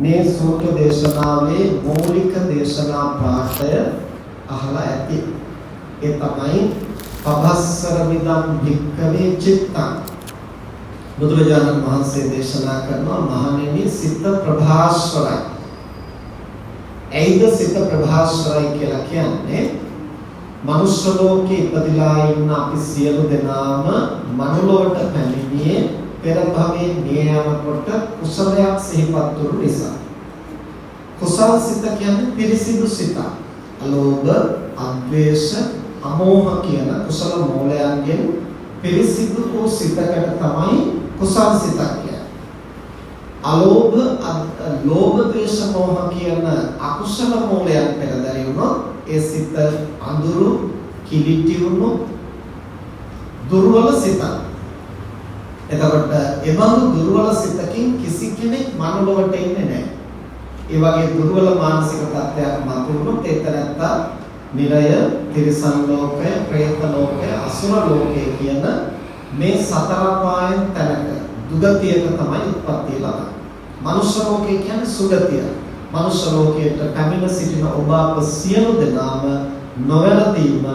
මේ සූත්‍ර දේශනාවේ මූලික දේශනා පාඨය අහලා ඇති. ඒ තමයි පබස්සර විදම් භික්ඛවේ චිත්තං. බුදුරජාණන් වහන්සේ දේශනා කරනවා මහණෙනි සිත ප්‍රභාස්වරයි. ඇයිද සිත ප්‍රභාස්වරයි කියලා කියන්නේ? මනුෂ්‍ය ලෝකේ ඉපදිලා ඉන්න අපි සියලු දෙනාම මනුලොවට පැමිණියේ පෙර භවයේ නියමකොට කුසලයක් සිහිපත් වූ නිසා. කුසල සිත කියන්නේ පිරිසිදු සිත. අලෝභ, අද්වේෂ, අමෝහ කියන කුසල මූලයන්ගෙන් පිරිසිදු වූ සිතකට තමයි කුසල සිත කියන්නේ. අලෝභ, ලෝභ, ද්වේෂ, මෝහ කියන අකුසල මූලයන් පෙරදරි වුණොත් ඒ සිත අඳුරු, කිලිටි වුණු දුර්වල සිතක්. එතකොට එබඳු දුර්වල සිතකින් කිසි කෙනෙක් මනුලොවට එන්නේ නැහැ. ඒ වගේ දුර්වල මානසික තත්ත්වයක් මතුවුනොත් ඒතරත්තා නිරය, තිරිසන් ලෝකය, പ്രേත ලෝකය, අසුර ලෝකය කියන මේ සතර පායන් තැනක දුගතියක තමයි උත්පත්ති ලබන්නේ. මනුෂ්‍ය ලෝකය කියන්නේ සුගතිය. මනුෂ්‍ය ලෝකයට පැමිණ සිටින ඔබ අප සියලු දෙනාම නොවැළඳීම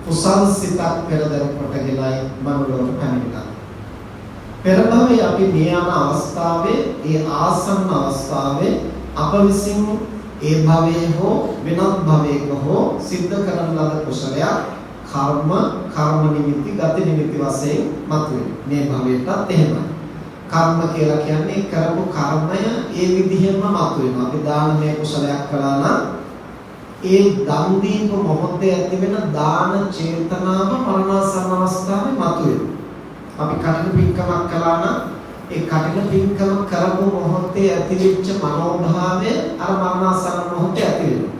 කුසල් සිතක් පෙරදර කොටගෙනයි මනුලොවට පැමිණෙන්නේ. පෙර භවයේ අපි මේ යන අවස්ථාවේ ඒ ආසන්න අවස්ථාවේ අප විසින් ඒ භවයේ හෝ වෙනත් භවයක හෝ සිද්ධ කරන ලද කුසලයක් කර්ම නිමිති ගති නිමිති වශයෙන් මතුවේ. මේ භවයටත් එහෙමයි. කර්ම කියලා කියන්නේ කරපු කර්මය ඒ විදිහෙම මතුවෙනවා. අපි දානමය කුසලයක් කළා නම් ඒ දන් දීප මොහොතේ ඇති වෙන දාන චේතනාව මරණාසන්න අවස්ථාවේ මතුවෙනවා. අපි කටින පින්කමක් කළා නම් ඒ කටින පින්කම කරපු මොහොතේ ඇතිවෙච්ච මනෝභාවය අර මරණාසන්න මොහොතේ ඇති වෙනවා.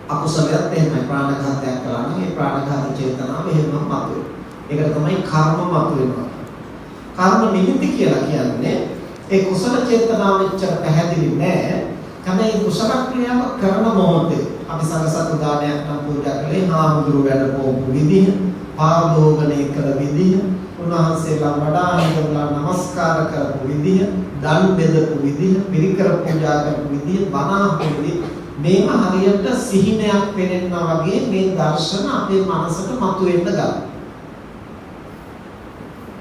අකුසලයක් එහෙමයි ප්‍රාණඝාතයක් කළා නම් ඒ ප්‍රාණඝාත චේතනාව එහෙමම මතුවෙනවා. ඒකට තමයි කර්ම මතුවෙනවා. කර්ම නිමිති කියලා කියන්නේ ඒ කුසල චේතනාව මෙච්චර පැහැදිලි නෑ. කමයි කුසල ක්‍රියාව කරන මොහොතේ අපි සංඝසතු දානයක් නම් පූජා කළේ හාමුදුරු වැඩපොපු විදිහ, පාදෝගණය කළ විදිහ, උන්වහන්සේලා වඩා හිඳලා නමස්කාර කරපු විදිහ, දන් බෙදපු විදිහ, පිරිකර පූජා කරපු විදිහ, බණහපු විදිහ මේවා හරියට සිහිනයක් පෙනෙනා වගේ මේ දර්ශන අපේ මනසට මතුවෙන්න ගන්නවා.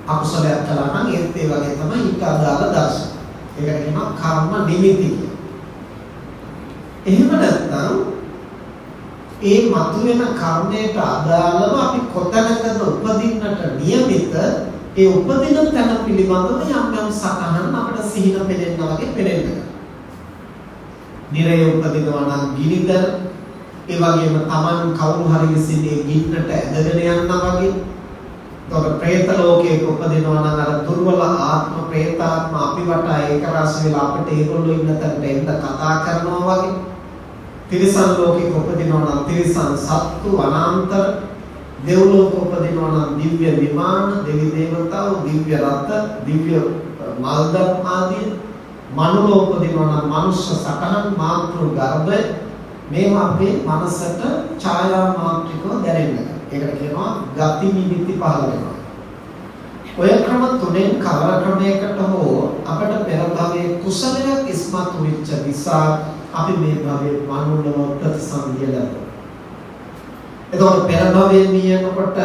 අකුසලයක් කළා නම් ඒත් ඒ වගේ තමයි ඊට අදාළ දර්ශන. ඒකට කියනවා කර්ම නිමිති කියලා. එහෙම නැත්නම් ඒ මතුවෙන කර්මයට අදාළව අපි කොතැනකද උපදින්නට නියමිත ඒ උපදින තැන පිළිබඳව යම් සටහන් අපිට සිහින පෙනෙන්න වගේ පෙනෙන්න. නිරය උපදිනවා නම් ගිනිදර, ඒ වගේම Taman කවුරු හරි විසින් ඒ ගින්නට ඇදගෙන යනවා වගේ. තොර പ്രേත ලෝකයක උපදිනවා නම් අර දුර්වල ආත්ම പ്രേතාත්ම අපි වටා ඒක රස වෙලා අපිට ඒගොල්ලෝ ඉන්න තැනට එන්න කතා කරනවා වගේ. තිරිසන් ලෝකයක උපදිනවා නම් තිරිසන් සත්තු වනාන්තර, දෙව්ලෝක උපදිනවා නම් දිව්‍ය විමාන, දෙවි දේවතාවෝ, දිව්‍ය රථ, දිව්‍ය මල්දම් ආදී, මනුලෝ උපදිනවා නම් මනුෂ්‍ය සටහන්, මාතෘ ගර්භය මේවා අපේ මනසට ඡායා මාත්‍රිකව දැනෙනවා. ඒකට කියනවා ගති නිමිති පහළ වෙනවා. ඔය ක්‍රම තුනෙන් කවර ක්‍රමයකට හෝ අපට පෙර භවයේ කුසලයක් ඉස්මතු වෙච්ච නිසා අපි මේ භවයේ මනුලව ප්‍රතිසන්දිය ලැබුවා. එතකොට පෙර භවයේ නියමකොට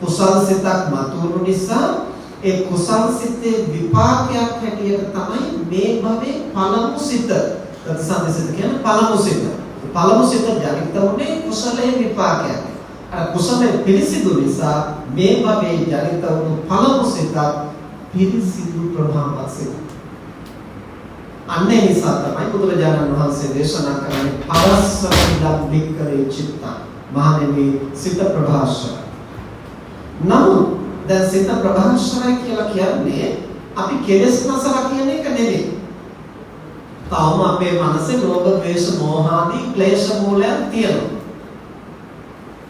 කුසල් සිතක් මතුවුණු නිසා ඒ කුසල් සිතේ විපාකයක් හැටියට තමයි මේ භවයේ පළමු සිත. ප්‍රතිසන්දි සිත කියන්නේ පළමු සිත. පළමු සිත ජනිත වුණේ කුසලයේ විපාකයක්. කුසලයේ පිරිසිදු නිසා මේ භවයේ ජනිත වුණු පළමු සිතක් පිරිසිදු ප්‍රභාවත් සිත. අන්නේ නිසා තමයි බුදුරජාණන් වහන්සේ දේශනා කරන්නේ පවස්සර විදම් භික්ඛවේ චිත්තං. මහණෙනි සිත ප්‍රභාස්වරයි. නමුත් දැන් සිත ප්‍රභාස්වරයි කියලා කියන්නේ අපි කෙලෙස් නැසලා කියන එක නෙවෙයි. තාම අපේ මනසේ ලෝභ, ද්වේෂ, මෝහ ආදී ක්ලේශ මූලයන් තියෙනවා.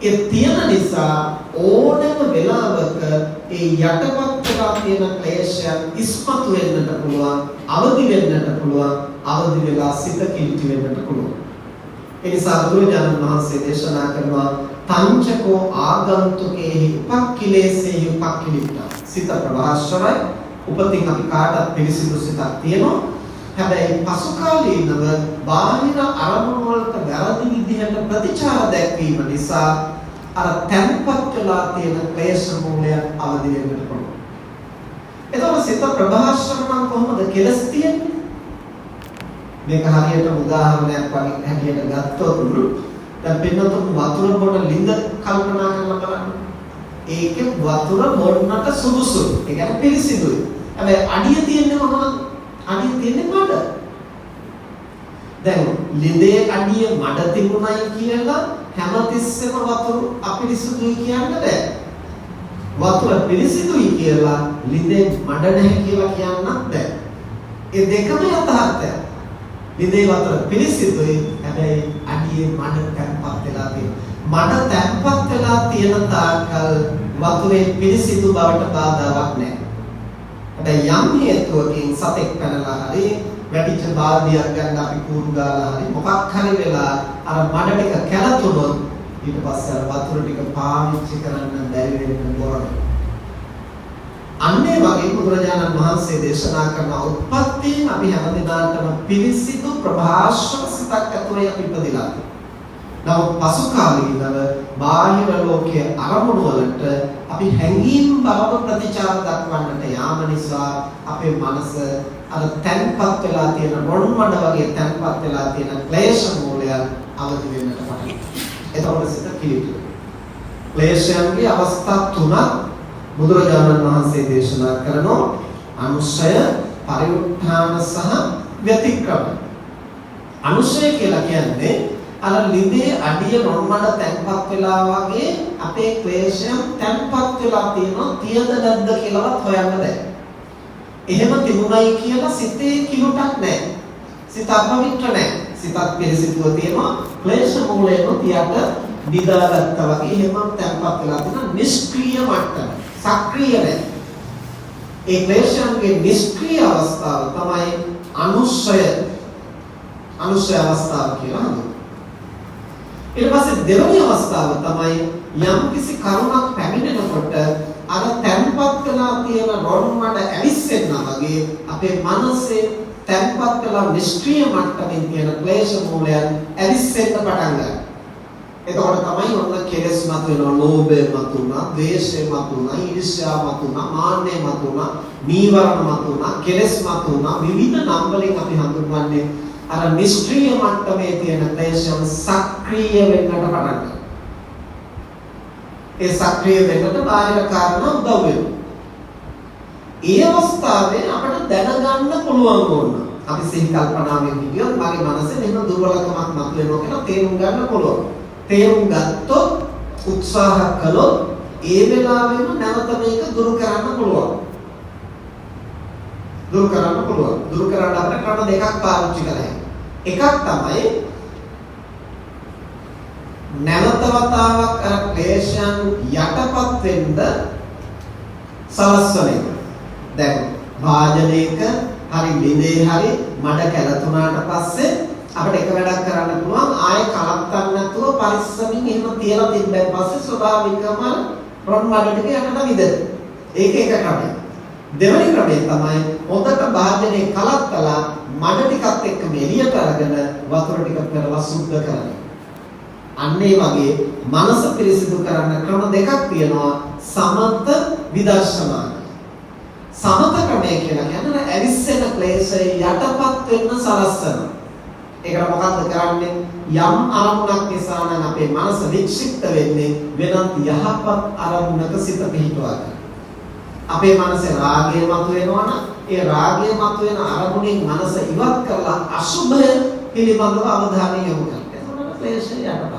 ඒ තියෙන නිසා ඕනෑම වෙලාවක ඒ යටපත් කරලා තියෙන ක්ලේශයන් ඉස්මතු වෙන්නට පුළුවන්, අවදි වෙන්නට පුළුවන්, අවදි වෙලා සිත කිලිටි වෙන්නට පුළුවන්. ඒ නිසා බුදුරජාණන් වහන්සේ දේශනා කරනවා තංචකෝ ආගන්තුකේහි උපක්ඛිලේසේහි උපක්ඛිලිට්ඨා. සිත ප්‍රභාස්වරයි. උපතින් අපි කාටත් පිරිසිදු සිතක් තියෙනවා. හැබැයි පසු කාලීනව බාහිර අරමුණු වලට වැරදි විදිහට ප්‍රතිචාර දැක්වීම නිසා අර තැන්පත් වෙලා තියෙන ක්ලේශ මූලයන් අවදි වෙන්නට පුළුවන්. එතකොට සිත ප්‍රභාෂණ නම් කොහොමද කෙලස් තියෙන්නේ? මේක හරියට උදාහරණයක් වගේ හැටියට ගත්තොත් දැන් පින්නතුන් වතුර බොන ලිඳ කල්පනා කරලා බලන්න. ඒකේ වතුර බොන්නට සුදුසුයි. ඒ කියන්නේ පිරිසිදුයි. හැබැයි අඩිය තියෙන්නේ මොනවද? අඩිය තියෙන්නේ මඩ. දැන් ලිඳේ අඩිය මඩ තිබුණයි කියලා හැමතිස්සෙම වතුර අපිරිසුදුයි කියන්න බෑ. වතුර පිරිසිදුයි කියලා ලිඳේ මඩ නැහැ කියලා කියන්නත් බෑ. ඒ දෙකම යථාර්ථයක්. ලිඳේ වතුර පිරිසිදුයි හැබැයි අඩියේ මඩ තැන්පත් වෙලා තියෙනවා. මඩ තැන්පත් වෙලා තියෙන තාක්කල් වතුරේ පිරිසිදු බවට බාධාවක් නැහැ. හැබැයි යම් හේතුවකින් සතෙක් පැනලා හරි වැටිච්ච බාල්දියක් ගන්න අපි කූරු ගාලා හරි මොකක් හරි වෙලා අර මඩ ටික කැළතුනොත් ඊට පස්සේ අර වතුර ටික පාවිච්චි කරන්න බැරි වෙන බොරන. අන්නේ වගේ බුදුරජාණන් වහන්සේ දේශනා කරන උත්පත්තියෙන් අපි හැමදෙනාටම පිරිසිදු ප්‍රභාෂණ සිතක් ඇතුලේ අපි ඉපදිලා. නමුත් පසු කාලීනව බාහිර ලෝකයේ අරමුණු වලට අපි හැඟීම් බව ප්‍රතිචාර දක්වන්නට යාම නිසා අපේ මනස අර තැන්පත් වෙලා තියෙන රොන්මඩ වගේ තැන්පත් වෙලා තියෙන ක්ලේශ මූලයන් අවදි වෙන්නට පටන් ගන්නවා. එතකොට සිත කිලිටුයි. ක්ලේශයන්ගේ අවස්ථා තුනක් බුදුරජාණන් වහන්සේ දේශනා කරනවා. අනුශය, පරිඋත්ථාන සහ ව්‍යතික්‍රම. අනුශය කියලා කියන්නේ අර ලිඳේ අඩිය රොන්මඩ තැන්පත් වෙලා වගේ අපේ ක්ලේශයන් තැන්පත් වෙලා තියෙනවා. තියද නැද්ද කියලාවත් හොයන්න බෑ. එහෙම තිබුණයි කියලා සිතේ කිලුටක් නැහැ. සිත අපවිත්‍ර නැහැ. සිතත් පිරිසිදුව තියෙනවා. ක්ලේශ මූලයම තියට දිදාගත්තා වගේ එහෙම තැන්පත් වෙලා තියෙන නිෂ්ක්‍රීය මට්ටම. සක්‍රීය නැහැ. ඒ ක්ලේශයන්ගේ නිෂ්ක්‍රීය අවස්ථාව තමයි අනුශය. අනුශය අවස්ථාව කියලා හඳුන්වනවා. ඊට පස්සේ දෙවෙනි අවස්ථාව තමයි යම්කිසි කරුණක් පැමිණෙනකොට අර තැන්පත් වෙලා තියෙන රොන්මඩ ඇවිස්සෙන්න වගේ අපේ මනසේ තැන්පත් වෙලා නිෂ්ක්‍රීය මට්ටමින් තියෙන ක්ලේශ මූලයන් ඇවිස්සෙන්න පටන් ගන්නවා. එතකොට තමයි ඔන්න කෙලෙස් මතුවෙනවා, ලෝභය මතුවනවා, ද්වේෂය මතුවනවා, ඊර්ෂ්‍යා මතුවනවා, මාන්නය මතුවනවා, නීවරණ මතුවනවා, කෙලෙස් මතුවනවා. විවිධ නම් වලින් අපි හඳුන්වන්නේ අර නිෂ්ක්‍රීය මට්ටමේ තියෙන ක්ලේශයන් සක්‍රීය වෙන්නට පටන් ගන්නවා. ඒ සක්‍රීය වෙන්නට බාහිර කාරණා උදව් වෙනවා. ඒ අවස්ථාවේ අපිට දැනගන්න පුළුවන් ඕන. අපි සිහි කල්පනාවෙන් හිටියොත් මගේ මනසේ මෙන්න දුර්වලකමක් මතුවෙනවා කියලා තේරුම් ගන්න පුළුවන්. තේරුම් ගත්තොත් උත්සාහ කළොත් ඒ වෙලාවෙම නැවත මේක දුරු කරන්න පුළුවන්. දුරු කරන්න පුළුවන්. දුරු කරන්න අපිට ක්‍රම දෙකක් පාවිච්චි කරලා එකක් තමයි නැවත වතාවක් අර ක්ලේශයන් යටපත් වෙන්න සලස්වන එක. දැන් වාජනයක හරි ලිඳේ හරි මඩ කැළතුනාට පස්සේ අපිට එක වැඩක් කරන්න පුළුවන් ආයෙ කලත්තන්න නැතුව පරිස්සමින් එහෙම තියලා තිබ්බන් පස්සේ ස්වභාවිකවම රොන් මඩ ටික යටට විදෙන. ඒක එක ක්‍රමයක්. දෙවෙනි ක්‍රමය තමයි හොඳට වාජනේ කලත්තලා මඩ ටිකත් එක්ක එළියට අරගෙන වතුර ටික පෙරලා සුද්ධ කරනවා. අන්න ඒ වගේ මනස පිරිසිදු කරන්න ක්‍රම දෙකක් තියෙනවා. සමත විදර්ශනා. සමත ක්‍රමය කියලා කියන්නේ ඇවිස්සෙන ක්ලේශය යටපත් වෙන්න සලස්සනවා. ඒකට මොකක්ද කරන්නේ? යම් අරමුණක් නිසා නම් අපේ මනස වික්ෂිප්ත වෙන්නේ වෙනත් යහපත් අරමුණක සිත පිහිටුවා ගන්න. අපේ මනසේ රාගය මතුවෙනවා නම් ඒ රාගය මතුවෙන අරමුණෙන් මනස ඉවත් කරලා අසුභය පිළිබඳව අවධානය යොමු කරනවා. එතකොට ක්ලේශය යටපත්.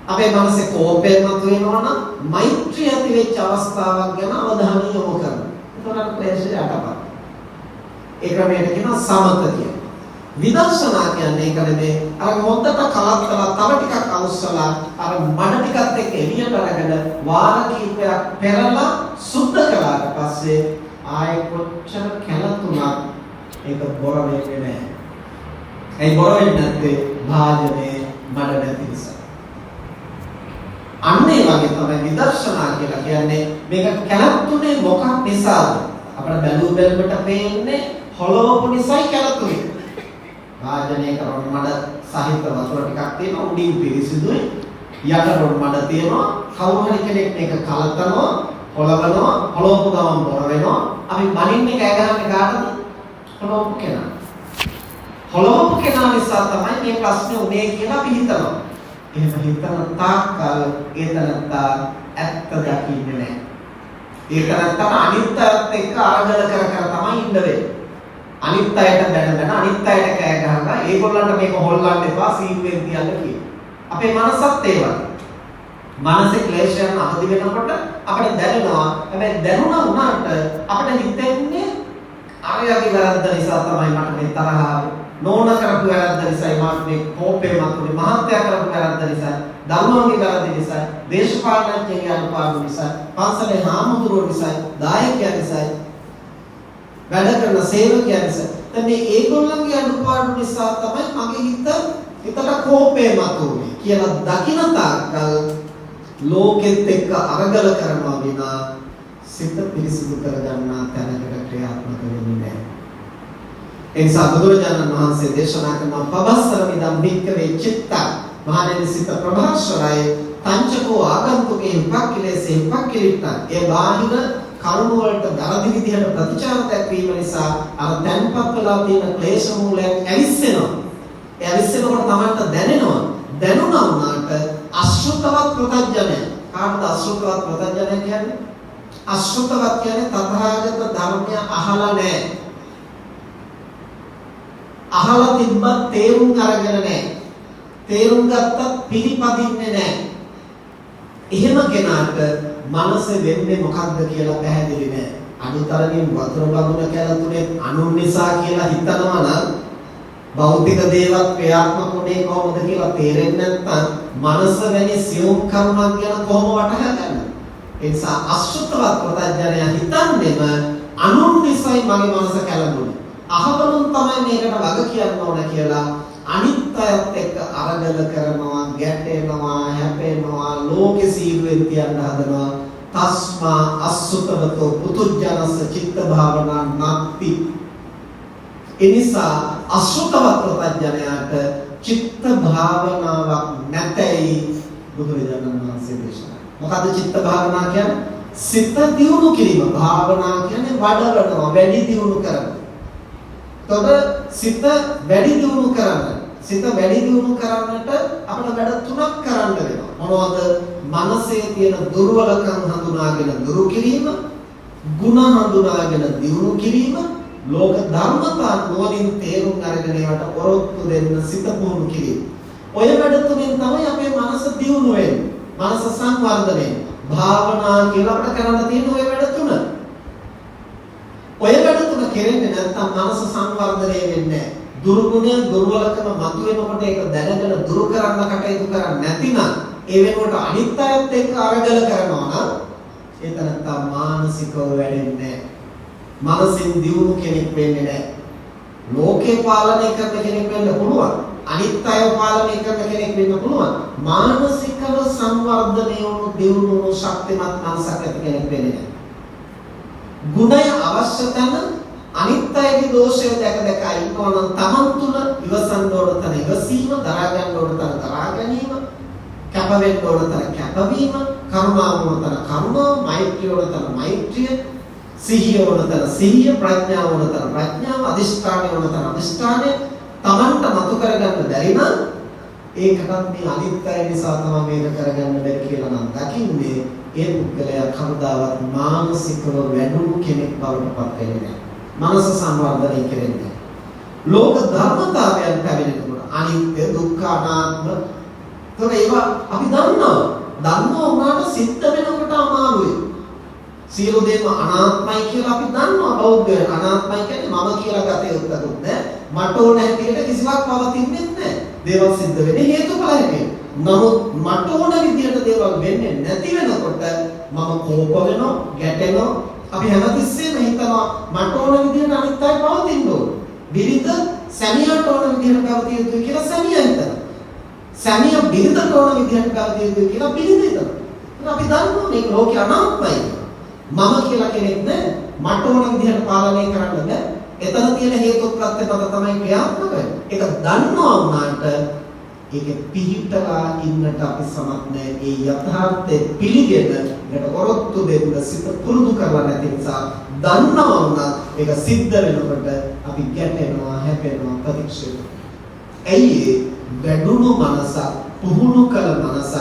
අපේ මනසේ කෝපය මතුවෙනවා නම් මෛත්‍රිය ඇති වෙච්ච අවස්ථාවක් ගැන අවධානය යොමු කරනවා. එතකොට ක්ලේශය යටපත්. ඒ ක්‍රමයට කියනවා සමත කියලා. විදර්ශනා කියන්නේ ඒක නෙමෙයි. අර හොද්දට කලත්තලා තව ටිකක් අවශ්‍යලා අර මඩ ටිකත් එක්ක එළියට අරගෙන වාර කිහිපයක් පෙරලා සුද්ධ කළාට පස්සේ ආයෙ කොච්චර කැළතුණත් ඒක බොර වෙන්නේ නැහැ. ඒ බොර වෙන්නේ නැත්තේ භාජනේ මඩ නැති නිසා. අන්න ඒ වගේ තමයි විදර්ශනා කියලා කියන්නේ මේක කැළතුනේ මොකක් නිසාද? අපිට බැලුව බැලමට පේන්නේ හොලවපු නිසායි කැළතුනේ. වාදනය කරන මඩ සහිත වතුර ටිකක් තියෙනවා උඩින් පිරිසිදුයි. යට රොඩ් මඩ තියෙනවා. කවුරු හරි කෙනෙක් මේක කලතනවා, හොලවනවා, හොලවපු ගමන් බොර වෙනවා. අපි බලින්නේ කෑ ගහන්නේ කාටද? හොලවපු කෙනා. හොලවපු කෙනා නිසා තමයි මේ ප්‍රශ්නේ උනේ කියලා අපි හිතනවා. එහෙම හිතන තාක්කල් ඒතරත්තා ඇත්ත දකින්නේ නැහැ. ඒතරත්තා අනිත්‍යත් එක්ක අරගල කර කර තමයි ඉන්න වෙන්නේ. අනිත් අයට දැනගෙන අනිත් අයට කෑ ගහනවා ඒගොල්ලන්ට මේක හොල්ලන්න එපා සීනුවෙන් තියන්න කියලා. අපේ මනසත් ඒ වගේ. මානසික ක්ලේශයන් අවදි වෙනකොට අපිට දැනෙනවා. හැබැයි දැනුණා වුණාට අපිට හිතෙන්නේ ආර්යගේ වැරද්ද නිසා තමයි මට මේ තරහ ආවේ. නෝන කරපු වැරද්ද නිසා මට මේ කෝපය මතුනේ. මහත්යා කරපු වැරද්ද නිසා, දරුවන්ගේ වැරද්ද නිසා, දේශපාලනඥයන්ගේ අනුපාඩු නිසා, පන්සලේ හාමුදුරුවෝ නිසා, දායකයන් නිසා, වැඩ කරන සේවකයන් නිසා. දැන් මේ ඒගොල්ලන්ගේ අනුපාඩු නිසා තමයි මගේ හිතට කෝපය මතුනේ කියලා දකින තාක්කල් ලෝකෙත් එක්ක අරගල කරනවා විනා සිත පිරිසිදු කරගන්නා තැනකට ක්‍රියාත්මක වෙන්නේ නැහැ. ඒ නිසා බුදුරජාණන් වහන්සේ දේශනා කරන පබස්සර මිදම් භික්ඛවේ චිත්ත මහණෙනි සිත ප්‍රභාස්වරයි පංචකෝ ආගන්තුකේ උපක්ඛිලේසේ උපක්ඛිලිට්ඨ ඒ බාහිර කරුණ වලට දරදි විදිහට ප්‍රතිචාර දක්වීම නිසා අර තැන්පත් වෙලා තියෙන ක්ලේශ මූලයන් ඇවිස්සෙනවා. ඒ ඇවිස්සෙනකොට තමන්ට දැනෙනවා. දැනුණා වුණාට අශෘතවත් ප්‍රත්‍යඥය. කාටද අශෘතවත් ප්‍රත්‍යඥය කියන්නේ? අශෘතවත් කියන්නේ තථාගත ධර්මය අහලා නැහැ. අහලා තිබ්බත් තේරුම් අරගෙන නැහැ. තේරුම් ගත්තත් පිළිපදින්නේ නැහැ. එහෙම කෙනාට මනස වෙන්නේ මොකක්ද කියලා පැහැදිලි නැහැ. අනුතරමින් වතුර බඳුන කැලතුනේ අනුන් නිසා කියලා හිතනවා නම් භෞතික දේවත් ක්‍රියාත්මක වුණේ කොහොමද කියලා තේරෙන්නේ නැත්නම් මනස වැනි සියුම් කරුණක් ගැන කොහොම වටහා ගන්නද? ඒ නිසා අශෘතවත් ප්‍රත්‍යඥය හිතන්නේම අනුන් නිසායි මගේ මනස කැළඹුණේ. අහවලුන් තමයි මේකට වග කියන්න ඕන කියලා අනිත් අයත් එක්ක අරගල කරනවා, ගැටෙනවා, හැපෙනවා, ලෝකෙ සීරුවෙන් තියන්න හදනවා. තස්මා අසුතවතෝ පුතුජනස චිත්ත භාවනා නැති. එනිසා අසුතවත් ප්‍රත්‍යඥයාට චිත්ත භාවනාවක් නැතයි බුදුරජාණන් වහන්සේ දේශනා. මොකද චිත්ත භාවනා කියන්නේ? සිත දියුණු කිරීම. භාවනා කියන්නේ වඩවනවා, වැඩි දියුණු කරනවා. තොද සිත වැඩි දියුණු කරන්න. සිත වැඩි දියුණු කරන්නට අපිට වැඩ තුනක් කරන්න වෙනවා. මොනවද? මනසේ තියෙන දුර්වලකම් හඳුනාගෙන දුරු කිරීම, ಗುಣ හඳුනාගෙන දියුණු කිරීම, ලෝක ධර්මතා නුවණින් තේරුම් අරගෙන ඒවට ඔරොත්තු දෙන්න සිත පුහුණු කිරීම. ඔය වැඩ තුනෙන් තමයි අපේ මනස දියුණු වෙන්නේ. මනස සංවර්ධනය. භාවනා කියලා අපිට කරන්න තියෙන ඔය වැඩ තුන. ඔය වැඩ තුන කෙරෙන්නේ නැත්නම් මනස සංවර්ධනය වෙන්නේ නැහැ. දුර්ගුණය දුර්වලකම මතුවෙනකොට ඒක දැනගෙන දුරු කරන්න කටයුතු කරන්නේ නැතිනම් ඒ වෙනකොට අනිත් අයත් එක්ක අරගල කරනවා නම් ඒ තරත්තා මානසිකව වැඩෙන්නේ නැහැ. මනසින් දියුණු කෙනෙක් වෙන්නේ නැහැ. ලෝකේ පාලනය කරන කෙනෙක් වෙන්න පුළුවන්. අනිත් අය පාලනය කරන කෙනෙක් වෙන්න පුළුවන්. මානසිකව සංවර්ධනය වුණු දියුණු වුණු ශක්තිමත් මනසක් ඇති කෙනෙක් වෙන්නේ නැහැ. ගුණය අවශ්‍ය තැන අනිත් අයගේ දෝෂය දැක දැක ඉන්නවා නම් තමන් තුළ ඉවසන්න ඕන තැන ඉවසීම, දරා ගන්න ඕන තැන දරා ගැනීම, කැප වෙන්න ඕන තැන කැපවීම, කරුණාව ඕන තැන කරුණාව, මෛත්‍රිය ඕන තැන මෛත්‍රිය, සිහිය ඕන තැන සිහිය, ප්‍රඥාව ඕන තැන ප්‍රඥාව, අදිෂ්ඨානය ඕන තැන අදිෂ්ඨානය තමන්ට මතු කරගන්න බැරි නම් ඒකටත් මේ අනිත් අය නිසා තමයි මේක කරගන්න බැරි කියලා නම් දකින්නේ ඒ පුද්ගලයා කවදාවත් මානසිකව වැඩුණු කෙනෙක් බවට පත් වෙන්නේ නැහැ. මනස සංවර්ධනය කෙරෙන්නේ. ලෝක ධර්මතාවයන් පැමිණෙනකොට අනිත්‍ය, දුක්ඛ, අනාත්ම තොර ඒවා අපි දන්නවා. දන්නවා වුණාට සිද්ධ වෙනකොට අමාරුයි. සියලු දේම අනාත්මයි කියලා අපි දන්නවා. බෞද්ධයන් අනාත්මයි කියන්නේ මම කියලා ගත යුත්තකුත් නෑ. මට ඕන හැටියට කිසිවක් පවතින්නේ නැහැ. දේවල් සිද්ධ වෙන්නේ හේතුඵල හැටියට. නමුත් මට ඕන විදිහට දේවල් වෙන්නේ නැති වෙනකොට මම කෝප වෙනවා, ගැටෙනවා. අපි හැමතිස්සෙම හිතනවා මට ඕන විදිහට අනිත් අය පවතින්න ඕන. බිරිඳ සැමියාට ඕන විදිහට පවතිය යුතුයි කියලා සැමියා හිතනවා. සැමියා බිරිඳට ඕන විදිහට පවතිය යුතුයි කියලා බිරිඳ හිතනවා. අපි දන්නවා මේක ලෝකේ අනාත්මයි. මම කියලා කෙනෙක් නැහැ. මට ඕන විදිහට පාලනය කරන්න බෑ. එතන තියෙන හේතු ප්‍රත්‍ය මත තමයි ක්‍රියාත්මක වෙන්නේ. ඒක දන්නවා වුණාට ඒකේ පිහිටලා ඉන්නට අපි සමත් නැහැ. ඒ යථාර්ථය පිළිගෙන ඒකට ඔරොත්තු දෙන්න සිත පුරුදු කරලා නැති නිසා දන්නවා වුණා ඒක සිද්ධ වෙනකොට අපි ගැටෙනවා, හැපෙනවා, ප්‍රතික්ෂේප කරනවා. ඇයි වැඩුණු මනසක්, පුහුණු කළ මනසක්,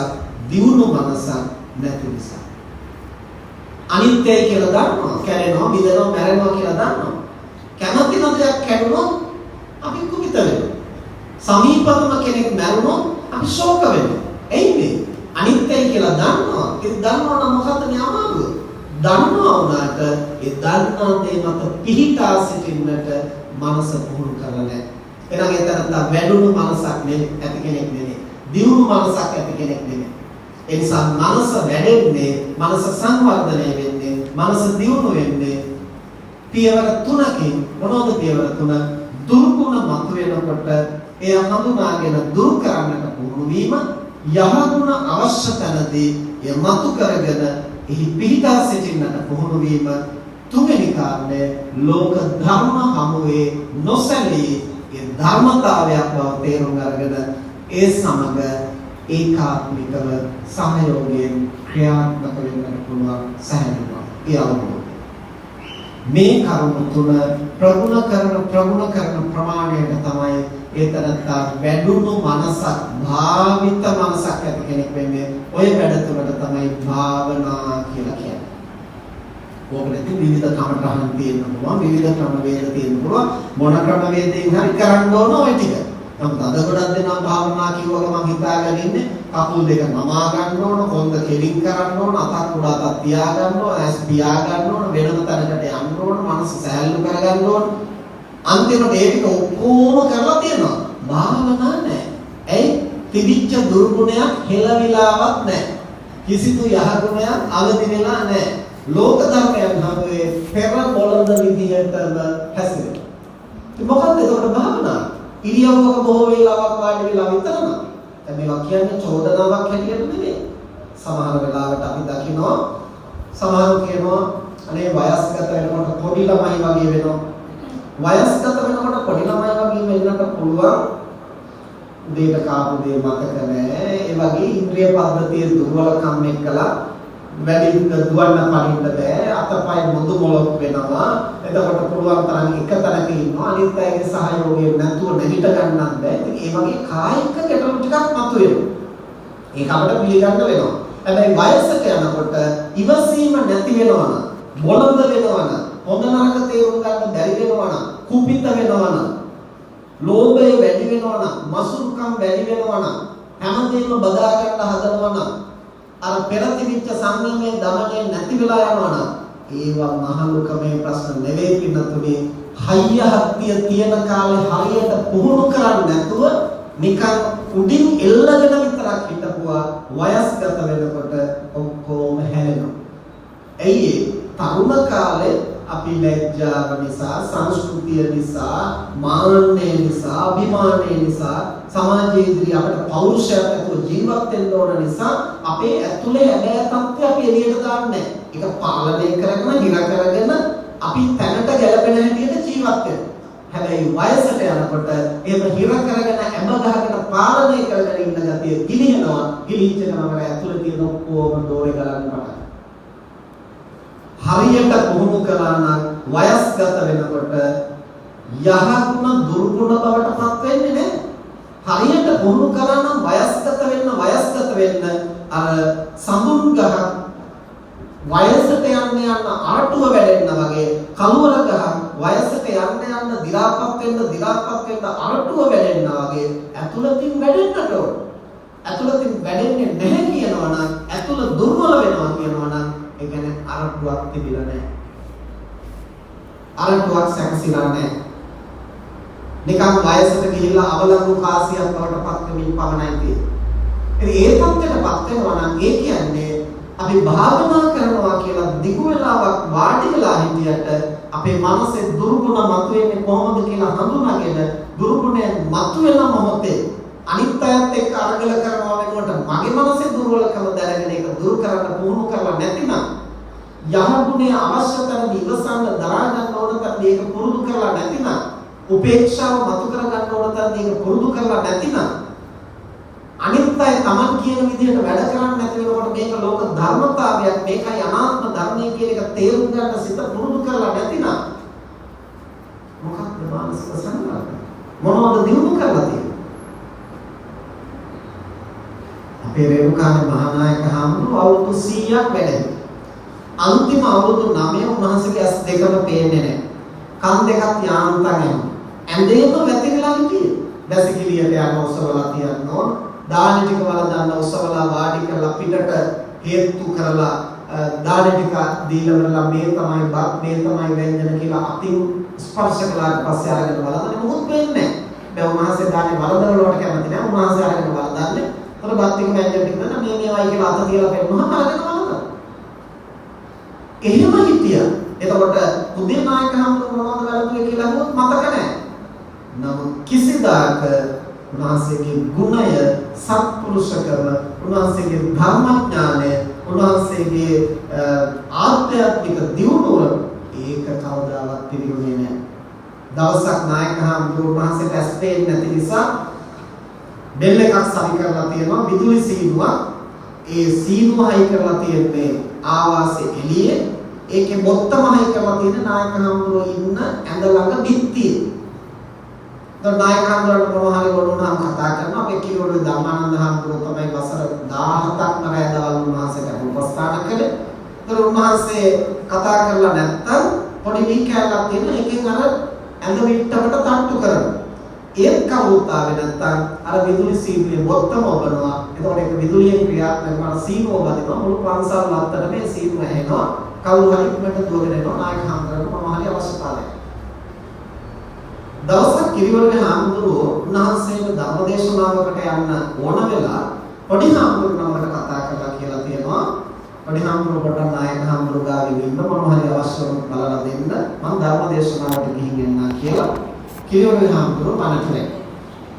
දියුණු මනසක් නැති නිසා. අනිත්‍යයි කියලා දන්නවා, කැරෙනවා, බිඳෙනවා, මැරෙනවා කියලා දන්නවා. කැමති දෙයක් කැඩුණොත් අපි කුපිත වෙනවා. සමීපතම කෙනෙක් මැරුණොත් අපි ශෝක වෙනවා. එයිද? අනිත්‍යයි කියලා දන්නවා. ඒක දන්නවා නම් මොකද්ද මේ අමාරුව? දන්නවා වුණාට ඒ දන්නා දේ මත පිහිටා සිටින්නට මනස පුහුණු කරලා නැහැ. එහෙනම් එතනත් වැඩුණු මනසක් ඇති කෙනෙක් නෙමෙයි. දියුණු මනසක් ඇති කෙනෙක් නෙමෙයි. ඒ නිසා මනස වැඩෙන්නේ, මනස සංවර්ධනය වෙන්නේ, මනස දියුණු වෙන්නේ පියවර තුනකින්. මොනවද පියවර තුන? දුර්ගුණ මතුවෙනකොට එය හඳුනාගෙන දුරු කරන්නට පුහුණු වීම, යහගුණ අවශ්‍ය තැනදී එය මතු කරගෙන එහි පිහිටා සිටින්නට පුහුණු වීම, තුන්වෙනි කාරණය ලෝක ධර්ම හමුවේ නොසැලී ඒ ධර්මතාවයක් බව තේරුම් අරගෙන ඒ සමග ඒකාත්මිකව සහයෝගයෙන් ක්‍රියාත්මක වෙන්නට පුළුවන් සැහැල්ලුවක්. මේ කරුණු තුන ප්‍රගුණ කරන ප්‍රමාණයට තමයි ඒතරත්තා වැඩුණු මනසක්, භාවිත මනසක් ඇති කෙනෙක් වෙන්නේ. ඔය වැඩ තුනට තමයි භාවනා කියලා කියන්නේ. ඕකෙත් විවිධ කමඨහන් තියෙන්න පුළුවන්, විවිධ ක්‍රම වේද තියෙන්න පුළුවන්. මොන ක්‍රම වේදයෙන් හරි කරන්න ඕන ඔය ටික. නමුත් අද ගොඩක් දෙනා භාවනා කිව්වම මම හිතාගෙන ඉන්නේ කකුල් දෙක නමා ගන්න ඕන, කොන්ද කෙලින් කරන්න ඕන, අතක් උඩ අතක් තියා ගන්න ඕන, ඇස් පියා ගන්න ඕන, වෙනම තැනකට යන්න ඕන, මනස සැහැල්ලු කරගන්න ඕන. අන්තිමට ඒක ඔක්කොම කරලා තියෙනවා. භාවනා නැහැ. ඇයි? තිබිච්ච දුර්ගුණයක් හෙලවිලාවක් නැහැ. කිසිදු යහගුණයක් අවදි වෙලා නැහැ. ලෝක ධර්මයන් හැමෝේ පෙර බොළඳ විදිහටම හැසිරෙනවා. ඉතින් මොකක්ද ඒකට භාවනා? ඉරියව්වක බොහෝ වේලාවක් වාඩි වෙලා විතරම. දැන් මේවා කියන්නේ චෝදනාවක් හැටියට නෙමෙයි. සමහර වෙලාවට අපි දකිනවා සමහර කියනවා අනේ වයස්ගත වෙනකොට පොඩි ළමයි වගේ වෙනවා. වයස්ගත වෙනකොට පොඩි ළමයි වගේ වෙන්නට පුළුවන්. උදේට කාපු දේ මතක නැහැ. ඒ වගේ ඉන්ද්‍රිය පද්ධතිය දුර්වලකම් එක්කලා වැඩි දුවන්න පනින්න බෑ. අතපය මුදු මොලොක් වෙනවා. එතකොට පුළුවන් තරම් එක තැනක ඉන්නවා. අනිත් අයගේ සහයෝගය නැතුව නැගිට ගන්නත් බෑ. ඉතින් මේ වගේ කායික ගැටලු ටිකක් මතුවෙනවා. ඒක අපිට පිළිගන්න වෙනවා. හැබැයි වයසට යනකොට ඉවසීම නැති වෙනවනම්, බොළඳ වෙනවනම්, හොඳ නරක තේරුම් ගන්න බැරි වෙනවනම්, කුපිත වෙනවනම්, ලෝභය වැඩි වෙනවනම්, මසුරුකම් වැඩි වෙනවනම්, හැමදේම බදා ගන්න හදනවනම්, අර පෙර තිබිච්ච සංයමයේ දමණය නැති වෙලා යනවනම්, ඒවා මහලුකමේ ප්‍රශ්න නෙවෙයි පින්නතුනේ. හයිය හත්තිය තියෙන කාලේ හරියට පුහුණු කරන්නේ නැතුව නිකන් උඩින් එල්ලගෙන විතරක් හිටපුවා වයස්ගත වෙනකොට ඔක්කොම හැලෙනවා. ඇයි තරුණ කාලේ අපි ලැජ්ජාව නිසා, සංස්කෘතිය නිසා, මාන්නය නිසා, අභිමානය නිසා, සමාජයේ ඉදිරිය අපට පෞරුෂයක් ඇතුව ජීවත් වෙන්න ඕන නිසා අපේ ඇතුලේ හැබෑ තත්ත්වය අපි එළියට දාන්නේ නැහැ. ඒක පාලනය කරගෙන, හිර කරගෙන අපි තැනට ගැලපෙන හැටියට ජීවත් වෙනවා. හැබැයි වයසට යනකොට එහෙම හිර කරගෙන, ඇඹ ගහගෙන, පාලනය කරගෙන ඉන්න ගතිය ගිලිනවා. ගිලිච්ච ගමන් ඇතුලේ තියෙන ඔක්කොම දෝරේ ගලන්න පටන් හරියට පුහුණු කළා නම් වයස්ගත වෙනකොට යහගුණ දුර්ගුණ බවට පත් වෙන්නේ නැහැ. හරියට පුහුණු කළා නම් වයස්ගත වෙන්න අර සඳුන් ගහ වයසට යන්න ආටුව වැඩෙන්න වගේ, කලවර ගහ වයසට යන්න දි รา පත් වෙන්න ආටුව වැඩෙන්න වගේ ඇතුළතින් වැඩෙන්නට ඕන. ඇතුළතින් වැඩෙන්නේ නැහැ කියනවා නම්, ඇතුළ දුර්වල වෙනවා කියනවා නම්, ඒ කියන්නේ අරටුවක් තිබිලා නැහැ. අරටුවක් සැකසීලා නැහැ. නිකන් වයසට ගිහිල්ලා අවලංගු කාසියක් බවට පත් වෙමින් පමණයි තියෙන්නේ. ඉතින් ඒ තත්ත්වයටපත් වෙනවා නම් ඒ කියන්නේ අපි භාවනා කරනවා කියලා දිගු වෙලාවක් වාඩි වෙලා හිටියට අපේ මනසේ දුර්ගුණ මතුවෙන්නේ කොහොමද කියලා හඳුනාගෙන දුර්ගුණය මතුවෙන මොහොතේ අනිත් අයත් එක්ක අරගල කරනවා වෙනකොට මගේ මනසේ දුර්වලකම දැනගෙන ඒක දුරු කරන්න පුහුණු කරලා නැතිනම් යහගුණේ අවශ්‍ය තරම් ඉවසන්න දරා ගන්න ඕන තරම් මේක පුරුදු කරලා නැතිනම් උපේක්ෂාව මතු කර ගන්න ඕන තරම් මේක පුරුදු කරලා නැතිනම් අනිත් අය Taman කියන විදිහට වැඩ කරන්නේ නැති වෙනකොට මේක ලෝක ධර්මතාවයක් මේකයි අනාත්ම ධර්මය කියන එක තේරුම් ගන්න සිත පුරුදු කරලා නැතිනම් මොකක්ද මානසික සංවරය මොනවද දිනු කරලා තියෙන්නේ අපේ රේරුකානේ මහානායක හාමුදුරුවෝ අවුරුදු 100ක් වැඩ අන්තිම අවුරුදු 9 උන්වහන්සේගේ ඇස් දෙකම පේන්නේ නැහැ. කන් දෙකක් යාන්තම් යනවා. ඇඳේම වැතිරලා හිටියේ. බැසිකිළියට යන ඔසවලා තියනවා. දාන ටික වල දාන්න ඔසවලා වාඩි කරලා පිටට හේතු කරලා දාන ටික දීලා මේ තමයි බත් මේ තමයි ව්‍යංජන කියලා අතින් ස්පර්ශ කළාට පස්සේ අරගෙන බලන්න මොකුත් වෙන්නේ නැහැ. දැන් උන්වහන්සේ දාන්නේ වරදන වලට කැමති නැහැ. උන්වහන්සේ අරගෙන බලන්නේ. තොර බත් ටික ව්‍යංජන ටික දාන්න මේ මේවයි කියලා අත තියලා පෙන්නනවා අරගෙන බලන්න. එහෙම හිටියා. එතකොට උදේ නායක හඳුනන මොනවද වැරදුනේ කියලා අහුවොත් මතක නැහැ. නමුත් කිසිදාක උන්වහන්සේගේ ගුණය සත්පුරුෂකම උන්වහන්සේගේ ධර්මඥානය උන්වහන්සේගේ ආධ්‍යාත්මික දියුණුව ඒක කවදාවත් පිළිගන්නේ නැහැ. දවසක් නායක හඳුනන උන්වහන්සේට ඇස් පේන්නේ නැති නිසා බෙල් එකක් සවි කරලා තියෙනවා විදුලි සීනුවක්. ඒ සීනුව හයි කරලා තියෙන්නේ ආවාසේ එළියේ ඒකේ බොත්තම හයි කරලා තියෙන නායක හඳුරෝ ඉන්න ඇඳ ළඟ බිත්තිය. දැන් නායක හඳුරන්ට මොනවාරි වුණාම කතා කරනවා අපේ කිරෝඩේ ධම්මානන්ද හඳුරෝ තමයි වසර 17ක්ම රැඳවල් උන්වහන්සේට උපස්ථාන කළේ. ඒතර උන්වහන්සේ කතා කරලා නැත්තම් පොඩි වී කැලක් තියෙන එකෙන් අර ඇඳ විට්ටකට තට්ටු කරනවා. ඒත් කවුරුත් ආවේ නැත්තම් අර විදුලි සීනුවේ බොත්තම ඔබනවා. එතකොට ඒක විදුලියෙන් ක්‍රියාත්මක කරන සීනුව බදිනවා මුළු පන්සල් ලත්තට මේ සීනුව ඇහෙනවා. කවුරු හරි ඉක්මනට දුවගෙන එනවා නායක හඳුරන්න මොනවාරි අවශ්‍යතාවයක්. දවසක් කිරිවලේ හාමුදුරුවෝ උන්වහන්සේට ධර්මදේශනාවකට යන්න ඕන වෙලා පොඩි හාමුදුරුවෝ නමකට කතා කරලා කියලා තියෙනවා. පොඩි හාමුදුරුවෝ කොට නායක හාමුදුරුවෝ ගාවේ ඉන්න මොනවාරි අවශ්‍ය වුණොත් බලලා දෙන්න මම ධර්මදේශනාවට ගිහින් එන්නම් කියලා කිරිවලේ හාමුදුරුවෝ පණ කළේ.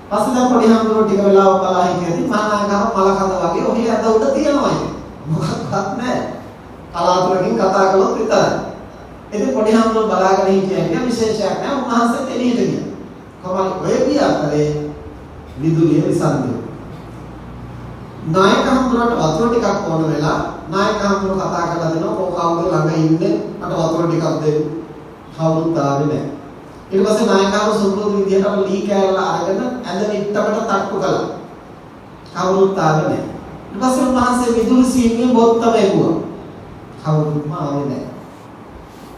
පස්සේ දැන් පොඩි හාමුදුරුවෝ ටික වෙලාවක් බලා හිටියදී මහානායකව මල කඳ වගේ ඔහි අද උඩ තියෙනවා. මොකක්වත් නැහැ. කලාතුරකින් කතා කළොත් විතරයි. ඉතින් පොඩි හාමුදුරුවෝ බලාගෙන හිටියා විශේෂයක් නැහැ. උන්වහන්සේ එළියට ගියා. කොහොමද ඔය ගියාතරේ විදුලිය විසන්දිය. නායක හාමුදුරුවන්ට වතුර ටිකක් ඕන වෙලා නායක හාමුදුරුවෝ කතා කරලා දෙනවා කවුද ළඟ ඉන්නේ මට වතුර ටිකක් දෙන්න. කවුරුත් ආවේ නැහැ. ඊට පස්සේ නායකව සුරුදු විදියට ලී කෑල්ල අරගෙන ඇඳ පිටකට තට්ටු කළා. කවුරුත් ආවේ නැහැ. ඊට පස්සේ උන්වහන්සේ විදුලි සීනුවේ බොත්තම එපුවා. කවුරුත්ම ආවේ නැහැ.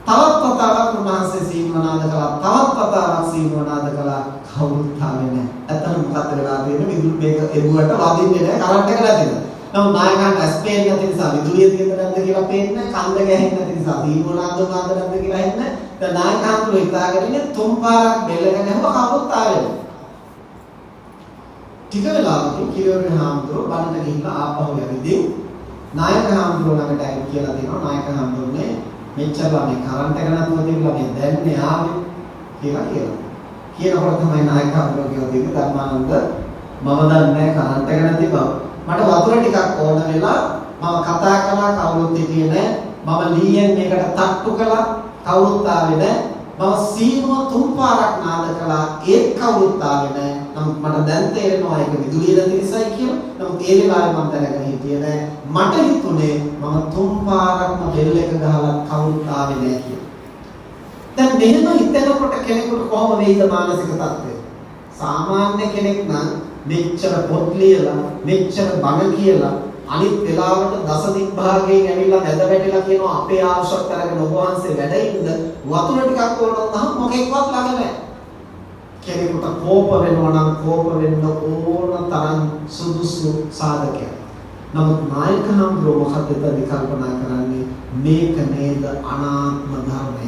තවත් වතාවක් උන්වහන්සේ සීනුව නාද කළා. තවත් වතාවක් සීනුව නාද කළා. කවුරුත් ආවේ නැහැ. ඇත්තටම මොකද වෙලා තියෙන්නේ විදුලි මේක එපුවට වදින්නේ නැහැ. කරන්ට් එක නැතිද? නමුත් නායකයන්ට ඇස් පේන්නේ නැති නිසා විදුලිය තියෙන නැද්ද කියලා පේන්නේ නැහැ. කන්ද ගැහෙන්නේ නැති නිසා සීනුව නාද නැද්ද කියලා හිතන්නේ. දැන් නායකයන්තු හිතාගෙන ඉන්නේ තුන් පාරක් බෙල්ලගෙන යනවා කවුරුත් ආවේ නැහැ. ටික වෙලාවකින් කිරියෝනේ හාමුදුරුවෝ බණට ගිහිල්ලා ආපහු යවිදී නායක හාමුදුරුවෝ ළඟට ඇවිත් කියලා දෙනවා නායක හාමුදුරුවනේ මෙච්චරලා මේ කරන්ට් එක නැතුව තිබුණා මේ දැන්නේ ආවේ කියලා කියනවා. කියනකොට තමයි නායක හාමුදුරුවෝ කියලා දෙන්නේ ධර්මානන්ද මම දන්නේ කරන්ට් එක නැති බව. මට වතුර ටිකක් ඕන වෙලා මම කතා කළා කවුරුත් හිටියේ නැහැ. මම ලීයෙන් මේකට තට්ටු කළා කවුරුත් ආවේ නැහැ. මම සීනුව තුන් පාරක් නාද කළා ඒත් කවුරුත් ආවේ නැහැ. නමුත් මට දැන් තේරෙනවා ඒක විදුලිය නැති නිසායි කියලා. නමුත් ඒ වෙලාවේ මම දැනගෙන හිටියේ නැහැ. මට හිතුනේ මම තුන් පාරක්ම බෙල් එක ගහලා කවුරුත් ආවේ නැහැ කියලා. දැන් මෙහෙම හිතනකොට කෙනෙකුට කොහොම වෙයිද මානසික තත්ත්වය? සාමාන්‍ය කෙනෙක් නම් මෙච්චර පොත් ලියලා මෙච්චර බණ කියලා අනිත් වෙලාවට දස දිග්භාගයෙන් ඇවිල්ලා නැද වැටිලා කියනවා අපේ ආශ්‍රත් කරගෙන ඔබ වහන්සේ වැඩ ඉන්න වතුර ටිකක් ඕනොත් නම් මොකෙක්වත් ළඟ නැහැ. කෙනෙකුට කෝප වෙනවා නම් කෝප වෙන්න ඕන තරම් සුදුසු සාධකයක්. නමුත් නායක හඳුරෝ මොකද කල්පනා කරන්නේ මේක නේද අනාත්ම ධර්මය.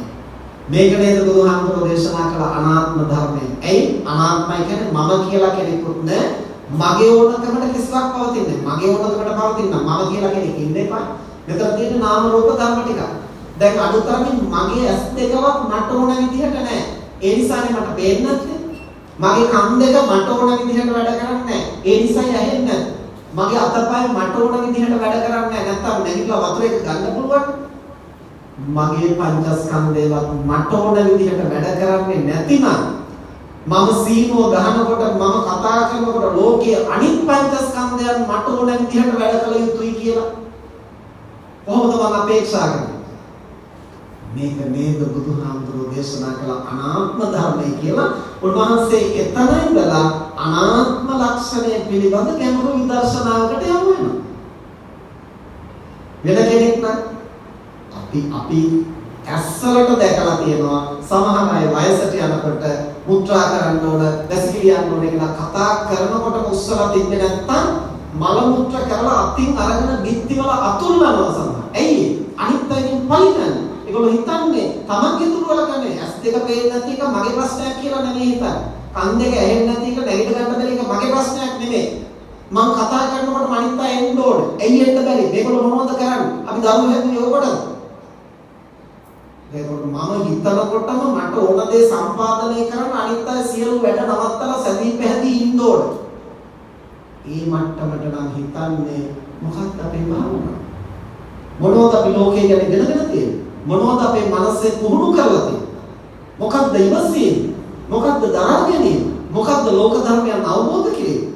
මේක නේද බුදුහාමුදුරෝ දේශනා කළ අනාත්ම ධර්මය. ඇයි අනාත්මයි කියන්නේ මම කියලා කෙනෙකුත් නැහැ. මගේ ඕනකමට කිසිවක් පවතින්නේ නැහැ. මගේ ඕනකමට පවතින මම කියලා කෙනෙක් ඉන්න එපා. මෙතන තියෙන නාම රූප ධර්ම ටික. දැන් අදුතරමින් මගේ ඇස් දෙකවත් මට ඕන විදිහට නැහැ. ඒ නිසානේ මට පේන්නේ නැත්තේ. මගේ කන් දෙක මට ඕන විදිහට වැඩ කරන්නේ නැහැ. ඒ නිසායි ඇහෙන්නේ නැත්තේ. මගේ අතපය මට ඕන විදිහට වැඩ කරන්නේ නැහැ. නැත්තම් නැගිටලා වතුර එක ගන්න පුළුවන්. මගේ පංචස්කන්ධේවත් මට ඕන විදිහට වැඩ කරන්නේ නැතිනම් මම සීනුව ගහනකොට මම කතා කරනකොට ලෝකයේ අනිත් පංචස්කන්ධයන් මට ඕන විදිහට වැඩ කළ යුතුයි කියලා කොහොමද මම අපේක්ෂා කරන්නේ? මේක නේද බුදුහාමුදුරුවෝ දේශනා කළ අනාත්ම ධර්මය කියලා. උන්වහන්සේ එතන ඉඳලා අනාත්ම ලක්ෂණය පිළිබඳ ගැඹුරු විදර්ශනාවකට යමු වෙනවා. වෙන කෙනෙක් නම් අපි ඇස්සලට දැකලා තියෙනවා සමහර අය වයසට යනකොට මුත්‍රා කරන්න ඕන, දැසිකිලි යන්න ඕන කියලා කතා කරනකොට උස්සලා තිබ්බේ නැත්තම් මල මුත්‍ර කරලා අතින් අරගෙන බිත්තිවල අතුල්ලනවා සමහර. ඇයි? අනිත් අයගෙන් පලිනන්නේ. ඒගොල්ලෝ හිතන්නේ තමන්ගේ දුර්වල කන්නේ ඇස් දෙක පේන්නේ නැති එක මගේ ප්‍රශ්නයක් කියලා නෙමෙයි හිතන්නේ. කන් දෙක ඇහෙන්නේ නැති එක නැගිට ගන්න බැරි එක මගේ ප්‍රශ්නයක් නෙමෙයි. මම කතා කරනකොට අනිත් අය එන්න ඕනේ. ඇයි එන්න බැරි? මේගොල්ලෝ මොනවද කරන්නේ? අපි දරුවෝ හැදුවේ ඕකටද? ඒකට මම හිතනකොටම මට ඕන දේ සම්පාදනය කරන්න අනිත් අය සියලු වැඩ නවත්තලා සැදී පැහැදී ඉන්න ඕනේ. ඒ මට්ටමට නම් හිතන්නේ මොකක්ද අපේ භාවනාව? මොනවද අපි ලෝකේ ගැන ඉගෙනගෙන තියෙන්නේ? මොනවද අපේ මනසේ පුහුණු කරලා තියෙන්නේ? මොකක්ද ඉවසීම? මොකක්ද දරා ගැනීම? මොකක්ද ලෝක ධර්මයන් අවබෝධ කිරීම?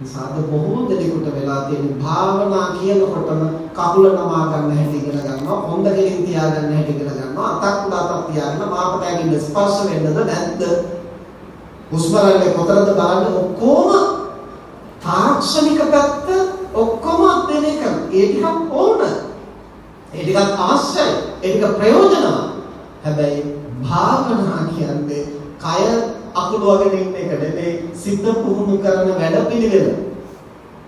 සාද බොහෝ දෙනෙකුට වෙලා තියෙන භාවනා කියනකොටම කකුල නමා ගන්න හැටි ඉගෙන ගන්නවා, හොඳ කෙලින් තියා ගන්න හැටි ඉගෙන ගන්නවා, අතක් උඩ අතක් තියාගෙන මාපටයකින් ස්පර්ශ වෙන්නද නැද්ද? හුස්ම රැල්ල කොතරම්ද බලන්න ඔක්කොම තාක්ෂණික පැත්ත ඔක්කොම අධ්‍යයනය කරනවා. ඒ ටිකක් ඕන. ඒ ටිකක් අවශ්‍යයි. ඒ ටික ප්‍රයෝජනවත්. හැබැයි භාවනා කියන්නේ කය අකුලවගෙන ඉන්න එක නෙමෙයි, සිත පුහුණු කරන වැඩපිළිවෙල.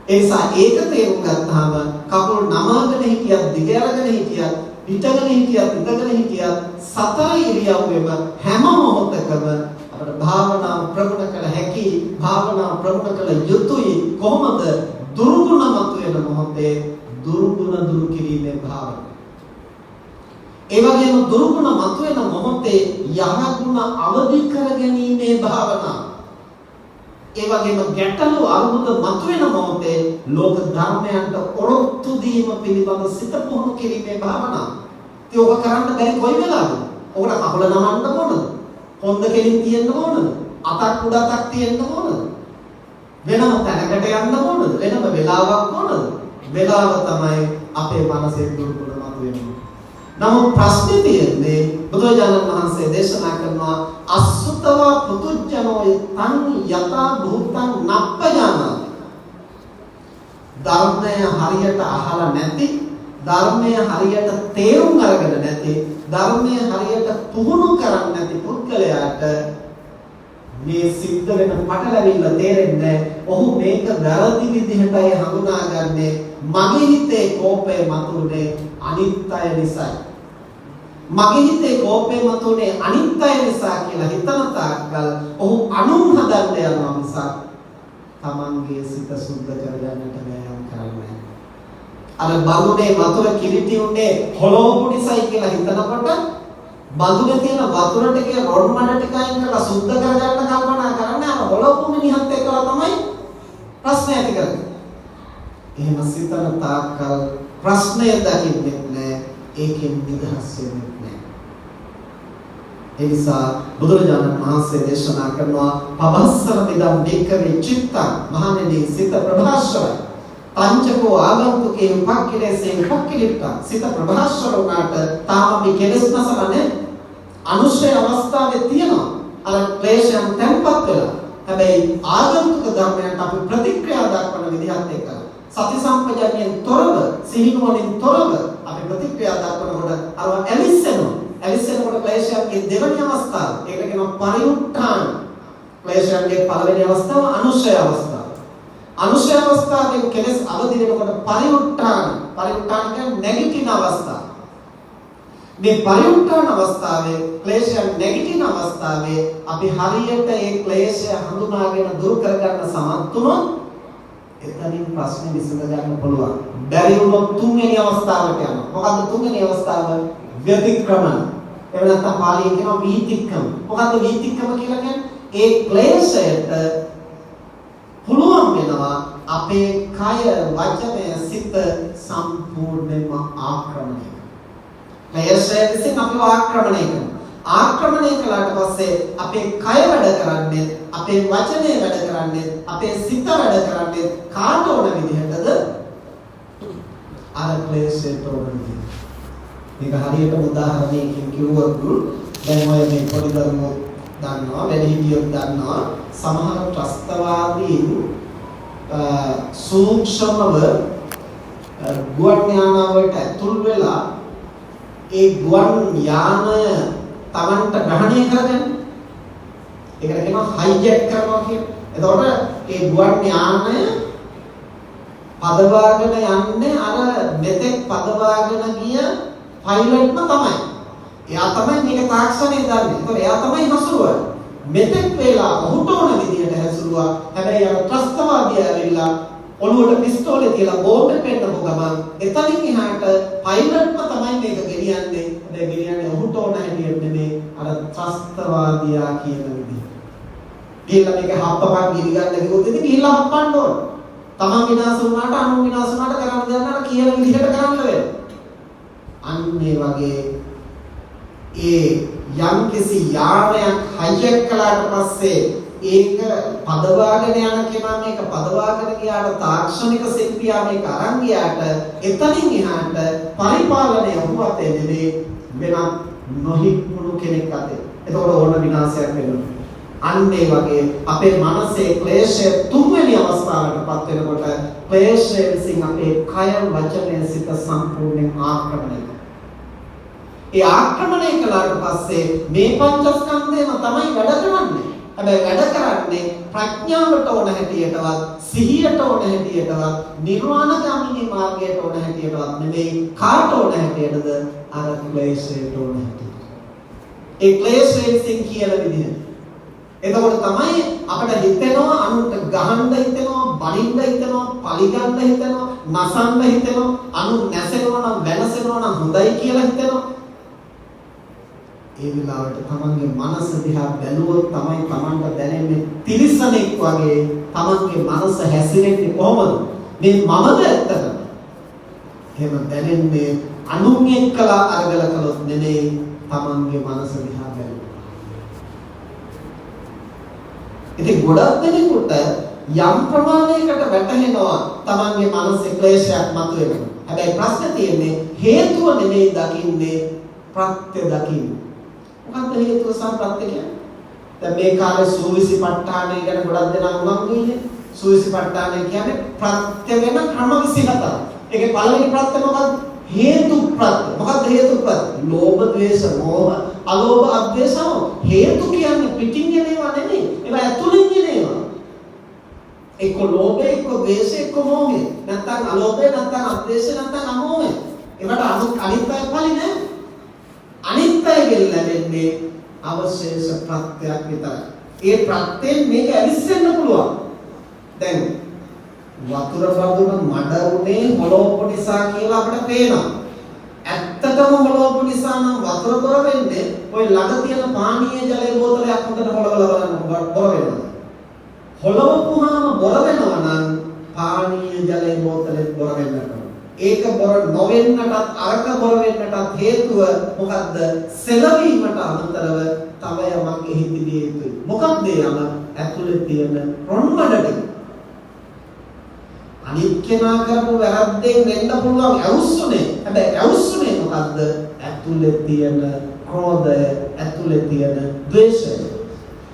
ඒ නිසා ඒක තේරුම් ගත්තාම කකුල් නමාගෙන හිටියත්, දිග අරගෙන හිටියත්, පිටගෙන හිටියත්, ඉඳගෙන හිටියත් සතර ඉරියව්වෙම හැම මොහොතකම අපේ භාවනාව ප්‍රගුණ කළ හැකි, භාවනාව ප්‍රගුණ කළ යුතුයි. කොහොමද? දුර්ගුණ මතුවෙන මොහොතේ දුර්ගුණ දුරු කිරීමේ භාවනාව. ඒ වගේම දුර්ගුණ මතුවෙන මොහොතේ යහගුණ අවදි කර ගැනීමේ භාවනාව. ඒ වගේම ගැටලු අරුමුද මතුවෙන මොහොතේ ලෝක ධර්මයන්ට ඔරොත්තු දීම පිළිබඳ සිත පුහුණු කිරීමේ භාවනාව. ඉතින් ඔබ කරන්න බැරි කොයි වෙලාවද? ඔබට කකුල නමන්න ඕනද? හොඳ කෙලින් තියෙන්න ඕනද? අතක් උඩ අතක් තියෙන්න ඕනද? වෙනම තැනකට යන්න ඕනද? වෙනම වෙලාවක් ඕනද? වෙලාව තමයි අපේ මනසේ දුර්ගුණ මතුවෙන්නේ. නමුත් ප්‍රශ්නේ තියෙන්නේ බුදුරජාණන් වහන්සේ දේශනා කරනවා අසුතව පුතුජනෝ තං යතා භූතං නප්පජානාති. ධර්මය හරියට අහලා නැති, ධර්මය හරියට තේරුම් අරගෙන නැති, ධර්මය හරියට පුහුණු කරන්නේ නැති පුද්ගලයාට මේ සිද්ධ වෙන පටලැවිල්ල තේරෙන්නේ නැහැ. ඔහු මේක වැරදි විදිහටයි හඳුනාගන්නේ. මගේ හිතේ කෝපය මතුනේ අනිත් අය නිසායි. මගේ හිතේ කෝපය මතුනේ අනිත් අය නිසා කියලා හිතන තාක්කල් ඔහු අනුන් හදන්න යනවා මිසක් තමන්ගේ සිත සුද්ධ කරගන්නට වෑයම් කරන්නේ නැහැ. අර බඳුනේ වතුර කිලිටි උන්නේ හොලෝපු නිසායි කියලා හිතනකොට බඳුනේ තියෙන වතුර ටිකේ රොඩ් මඩ ටික අයින් කරලා සුද්ධ කරගන්න කල්පනා කරන්නේ අර හොලෝපු මිනිහත් එක්කලා තමයි ප්‍රශ්න ඇති කරන්නේ. එහෙම සිතන තාක්කල් ප්‍රශ්නය දකින්නේ නැහැ, ඒකෙන් නිදහස් වෙන්නේ නැහැ. ඒ නිසා බුදුරජාණන් වහන්සේ දේශනා කරනවා පවස්සර මිදම් දෙක්කවේ චිත්තං මහණෙනි සිත ප්‍රභාස්වරයි. පංචකෝ ආගන්තුකේ උපක්ඛිලේසේ උපක්ඛිලිට්ඨං සිත ප්‍රභාස්වර උනාට තාම අපි කෙලස් නැසලනේ අනුශය අවස්ථාවේ තියෙනවා. අර ක්ලේශයන් තැන්පත් වෙලා. හැබැයි ආගන්තුක ධර්මයන්ට අපි ප්‍රතික්‍රියා දක්වන විදිහත් එක්කලා සති සම්පජඤ්ඤයෙන් තොරව, සිහිනුවණින් තොරව අපි ප්‍රතික්‍රියා දක්වනකොට අරව ඇලිස්සෙනවා. ඇලිස්සෙනකොට ක්ලේශයන්ගේ දෙවැනි අවස්ථාව. ඒකට කියනවා පරිඋත්ථාන. ක්ලේශයන්ගේ පළවෙනි අවස්ථාව අනුශය අවස්ථාව. අනුශය අවස්ථාවෙන් කෙලස් අවදි වෙනකොට පරිඋත්ථාන. පරිඋත්ථාන කියන්නේ නැගිටින අවස්ථාව. මේ පරිඋත්ථාන අවස්ථාවේ ක්ලේශයන් නැගිටින අවස්ථාවේ අපි හරියට ඒ ක්ලේශය හඳුනාගෙන දුරු කරගන්න සමත් වුණොත් එතනින් ප්‍රශ්නේ විසඳ ගන්න පුළුවන්. බැරි වුණොත් තුන්වෙනි අවස්ථාවට යනවා. මොකද්ද තුන්වෙනි අවස්ථාව? ව්‍යතික්‍රමන. එහෙම නැත්නම් පාලියෙන් කියනවා වීතික්‍රම. මොකද්ද වීතික්‍රම කියලා කියන්නේ? ඒ ක්ලේශයට පුළුවන් වෙනවා අපේ කය, වචනය, සිත සම්පූර්ණයෙන්ම ආක්‍රමණය. ක්ලේශය විසින් අපිව ආක්‍රමණය කරනවා. ආක්‍රමණය කළාට පස්සේ අපේ කය වැඩ කරන්නේ, අපේ වචනේ වැඩ කරන්නේ, අපේ සිත වැඩ කරන්නේ කාට ඕන විදිහටද? අර ක්ලේශයට ඕන විදිහට. මේක හරියට උදාහරණයකින් කිව්වොත් දැන් ඔය මේ පොඩි දරුවෝ දන්නවා, වැඩිහිටියෝ දන්නවා, සමහර ත්‍රස්තවාදීන් සූක්ෂමව ගුවන් යානාවට ඇතුල් වෙලා ඒ ගුවන් යානය Tamanට ග්‍රහණය කරගන්න. ඒකට කියනවා හයිජැක් කරනවා කියලා. එතකොට ඒ ගුවන් යානය පදවාගෙන යන්නේ අර මෙතෙක් පදවාගෙන ගිය පයිලට්ම තමයි. එයා තමයි මේක තාක්ෂණය දන්නේ. ඒතකොට එයා තමයි හසුරුවන්නේ. මෙතෙක් වෙලා ඔහුට ඕන විදියට හැසිරුවා. හැබැයි අර ත්‍රස්තවාදියා ඇවිල්ලා ඔළුවට පිස්තෝලේ තියලා බෝම්බෙ පෙන්නපු ගමන් එතනින් එහාට පයිලට්ම තමයි මේක ගෙනියන්නේ. හැබැයි ගෙනියන්නේ ඔහුට ඕන හැටියට නෙමෙයි අර ත්‍රස්තවාදියා කියන විදිහට. ගිහිල්ලා මේක හප්පපන් ගිනිගන්න කිව්වොත් ඉතින් ගිහිල්ලා හප්පන්න ඕන. තමන් විනාශ වුණාට අනුන් විනාශ වුණාට කරන්න දෙයක් නැහැ කියන විදිහට කරන්න වෙනවා. අන්න ඒ වගේ ඒ යම්කිසි යානයක් හයිජැක් කළාට පස්සේ ඒක පදවාගෙන යන කෙනා මේක පදවාගෙන ගියාට තාක්ෂණික ශිල්පියා මේක අරන් ගියාට එතනින් එහාට පරිපාලනය ඔහු අතේ නෙවේ වෙනත් නොහික්මුණු කෙනෙක් අතේ. එතකොට ඕන විනාශයක් වෙනවා. අන්න ඒ වගේ අපේ මනසේ ක්ලේශය තුන්වෙනි අවස්ථාවටපත් වෙනකොට ක්ලේශය විසින් අපේ කය වචනය සිත සම්පූර්ණයෙන් ආක්‍රමණය කරනවා. ඒ ආක්‍රමණය කළාට පස්සේ මේ පංචස්කන්ධයම තමයි වැඩ කරන්නේ. හැබැයි වැඩ කරන්නේ ප්‍රඥාවට ඕන හැටියටවත් සිහියට ඕන හැටියටවත් නිර්වාණගාමිනී මාර්ගයට ඕන හැටියටවත් නෙමෙයි කාට ඕන හැටියටද? අර ක්ලේශයට ඕන හැටියට. ඒ ක්ලේශයෙන් කියන විදිහට. එතකොට තමයි අපිට හිතෙනවා අනුන්ට ගහන්න හිතෙනවා, බනින්න හිතෙනවා, පලිගන්න හිතෙනවා, නසන්න හිතෙනවා, අනුන් නැසෙනවා නම් වෙනසෙනවා නම් හොඳයි කියලා හිතෙනවා. ඒ විලාවට තමන්ගේ මනස දිහා බැලුවොත් තමයි තමන්ට දැනෙන්නේ තිරිසනෙක් වගේ තමන්ගේ මනස හැසිරෙන්නේ කොහොමද? මේ මමද ඇත්තද? එහෙම දැනෙන්නේ අනුන් එක්කලා අරගල කළොත් නෙමෙයි තමන්ගේ මනස දිහා බැලුවොත්. ඉතින් ගොඩක් දෙනෙකුට යම් ප්‍රමාණයකට වැටහෙනවා තමන්ගේ මනසේ ක්ලේශයක් මතුවෙනවා. හැබැයි ප්‍රශ්නේ තියෙන්නේ හේතුව නෙමෙයි දකින්නේ ප්‍රත්‍ය දකින්නේ. මොකක්ද හේතුව සහ ප්‍රත්‍ය කියන්නේ? දැන් මේ කාලේ සූවිසිපට්ඨානය ගැන ගොඩක් දෙනා උනන්දු ඉන්නේ. සූවිසිපට්ඨානය කියන්නේ ප්‍රත්‍ය වෙන ක්‍රම 24ක්. ඒකේ පළවෙනි ප්‍රත්‍ය මොකක්ද? හේතු ප්‍රත්‍ය. මොකක්ද හේතු ප්‍රත්‍ය? ලෝභ, ද්වේෂ, මෝහ, අලෝභ, අද්වේෂ. හේතු කියන්නේ පිටින් එන ඒවා නෙමෙයි. ඒවා ඇතුලින් එන ඒවා. එක්ක ලෝභය, එක්ක ද්වේෂය, එක්ක මෝහය. නැත්නම් අලෝභය, නැත්නම් අද්වේෂය, නැත්නම් අමෝහය. ඒවට අනිත් අය පලි නෑ. අනිත් අයගෙන් ලැබෙන්නේ අවශේෂ ප්‍රත්‍යක් විතරයි. ඒ ප්‍රත්‍යෙන් මේක ඇවිස්සෙන්න පුළුවන්. දැන් වතුර බඳුන මඩ උනේ හොලෝපු නිසා කියලා අපිට පේනවා. ඇත්තටම හොලෝපු නිසා නම් වතුර බොර වෙන්නේ ওই ළඟ තියෙන පානීය ජලයේ බෝතලයක් හොඳට හොලවලා බලන්න බොර වෙනවා. හොලවපුවාම බොර වෙනවා නම් පානීය ජලයේ බෝතලෙත් බොර වෙනවා. ඒක බොර නොවෙන්නටත් අරක බොර වෙන්නටත් හේතුව මොකද්ද? සෙලවීමට අමතරව තව යමක් එහි තිබිය යුතුයි. මොකක්ද යම? ඇතුලේ තියෙන රොන්මඩ. අනිත් කෙනා කරපු වැරද්දෙන් වෙන්න පුළුවන් ඇවුස්සුනේ. හැබැයි ඇවුස්සුනේ මොකද්ද? ඇතුලේ තියෙන ක්‍රෝධය, ඇතුලේ තියෙන ද්වේෂය.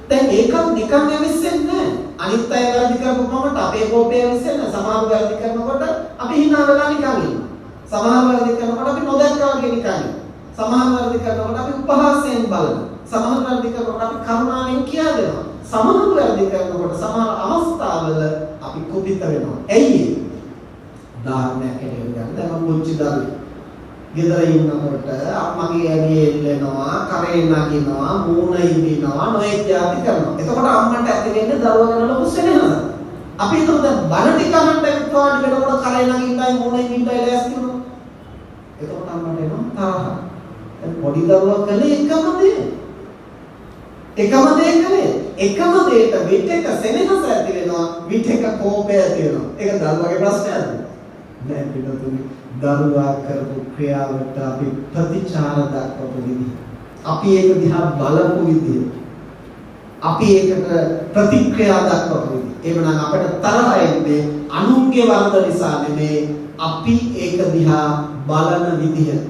දැන් ඒකත් නිකන් ඇවිස්සෙන්නේ නැහැ. අනිත් අය වැරදි කරපු මොකට අපේ කෝපය ඇවිස්සෙන්නේ. සමහර වැරදි කරනකොට අපි hina වෙලා නිකන් ඉන්නවා. සමහර වැරදි කරනකොට අපි නොදැක්කා වගේ නිකන් ඉන්නවා. සමහර වැරදි කරනකොට අපි උපහාසයෙන් බලනවා. සමහර වැරදි කරනකොට අපි කරුණාවෙන් කියා දෙනවා. සමහර වැරදි කරනකොට සමහර අවස්ථාවල අපි කුපිත වෙනවා. ඇයි ඒ? උදාහරණයක් ඇටියට ගන්න. දැන් මම පුංචි දරුවෙක්. ගෙදර ඉන්නකොට අම්මගේ ඇඟේ එල්ලෙනවා, කරේ නගිනවා, මූණ ඉදිනවා, නොයෙක් જાති කරනවා. එතකොට අම්මට ඇති වෙන්නේ දරුවා ගැන ලොකු සෙනෙහසක්. අපි හිතමු දැන් බන ටික අහන්න ඇවිත් වාඩි වෙනකොට කරේ නගින්නයි, මූණ ඉදින්නයි ලෑස්ති වෙනවා. එතකොට අම්මට එනවා තරහ. දැන් පොඩි දරුවා කලේ එකම දේ. එකම දේ කලේ. එකම දේට විතක සෙනෙහස ඇති වෙනවා, විතක කෝපය ඇති වෙනවා. ඒක දරුවාගේ ප්‍රශ්නයක්ද? නෑ පිටුතුනි. දරුවා කරපු ක්‍රියාවට අපි ප්‍රතිචාර දක්වපු විදිහ. අපි ඒක දිහා බලපු විදිහ. අපි ඒකට ප්‍රතික්‍රියා දක්වපු විදිහ. එහෙමනම් අපිට තරහ එන්නේ අනුන්ගේ වරද නිසා නෙමෙයි අපි ඒක දිහා බලන විදිහ.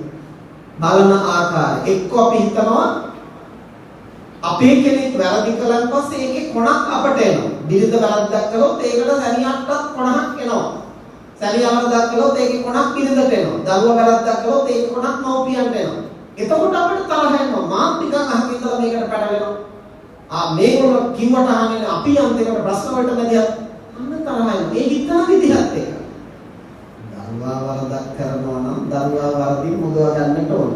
බලන ආකාරය. එක්ක අපි හිතනවා අපේ කෙනෙක් වැරදි කළාන් පස්සේ ඒකේ කොනක් අපට එනවා. බිරිඳ වැරද්දක් කළොත් ඒකට සැමියාටත් කොනක් එනවා. සැමියා වැරද්දක් කළොත් ඒකේ කොනක් බිරිඳට එනවා. දරුවා වැරද්දක් කළොත් ඒකේ කොනක් මව්පියන්ට එනවා. එතකොට අපිට තරහ එනවා. මාත් ටිකක් අහක ඉඳලා මේකට පැටලෙනවා. මේගොල්ලෝ කිව්වට අහන්නේ අපි අන්තිමට ප්‍රශ්න වලට මැදිහත් අන්න තරහයි. මේ හිතන විදිහත් එක. දරුවා වරදක් කරනවා නම් දරුවා වරදින් මුදවා ගන්නට ඕන.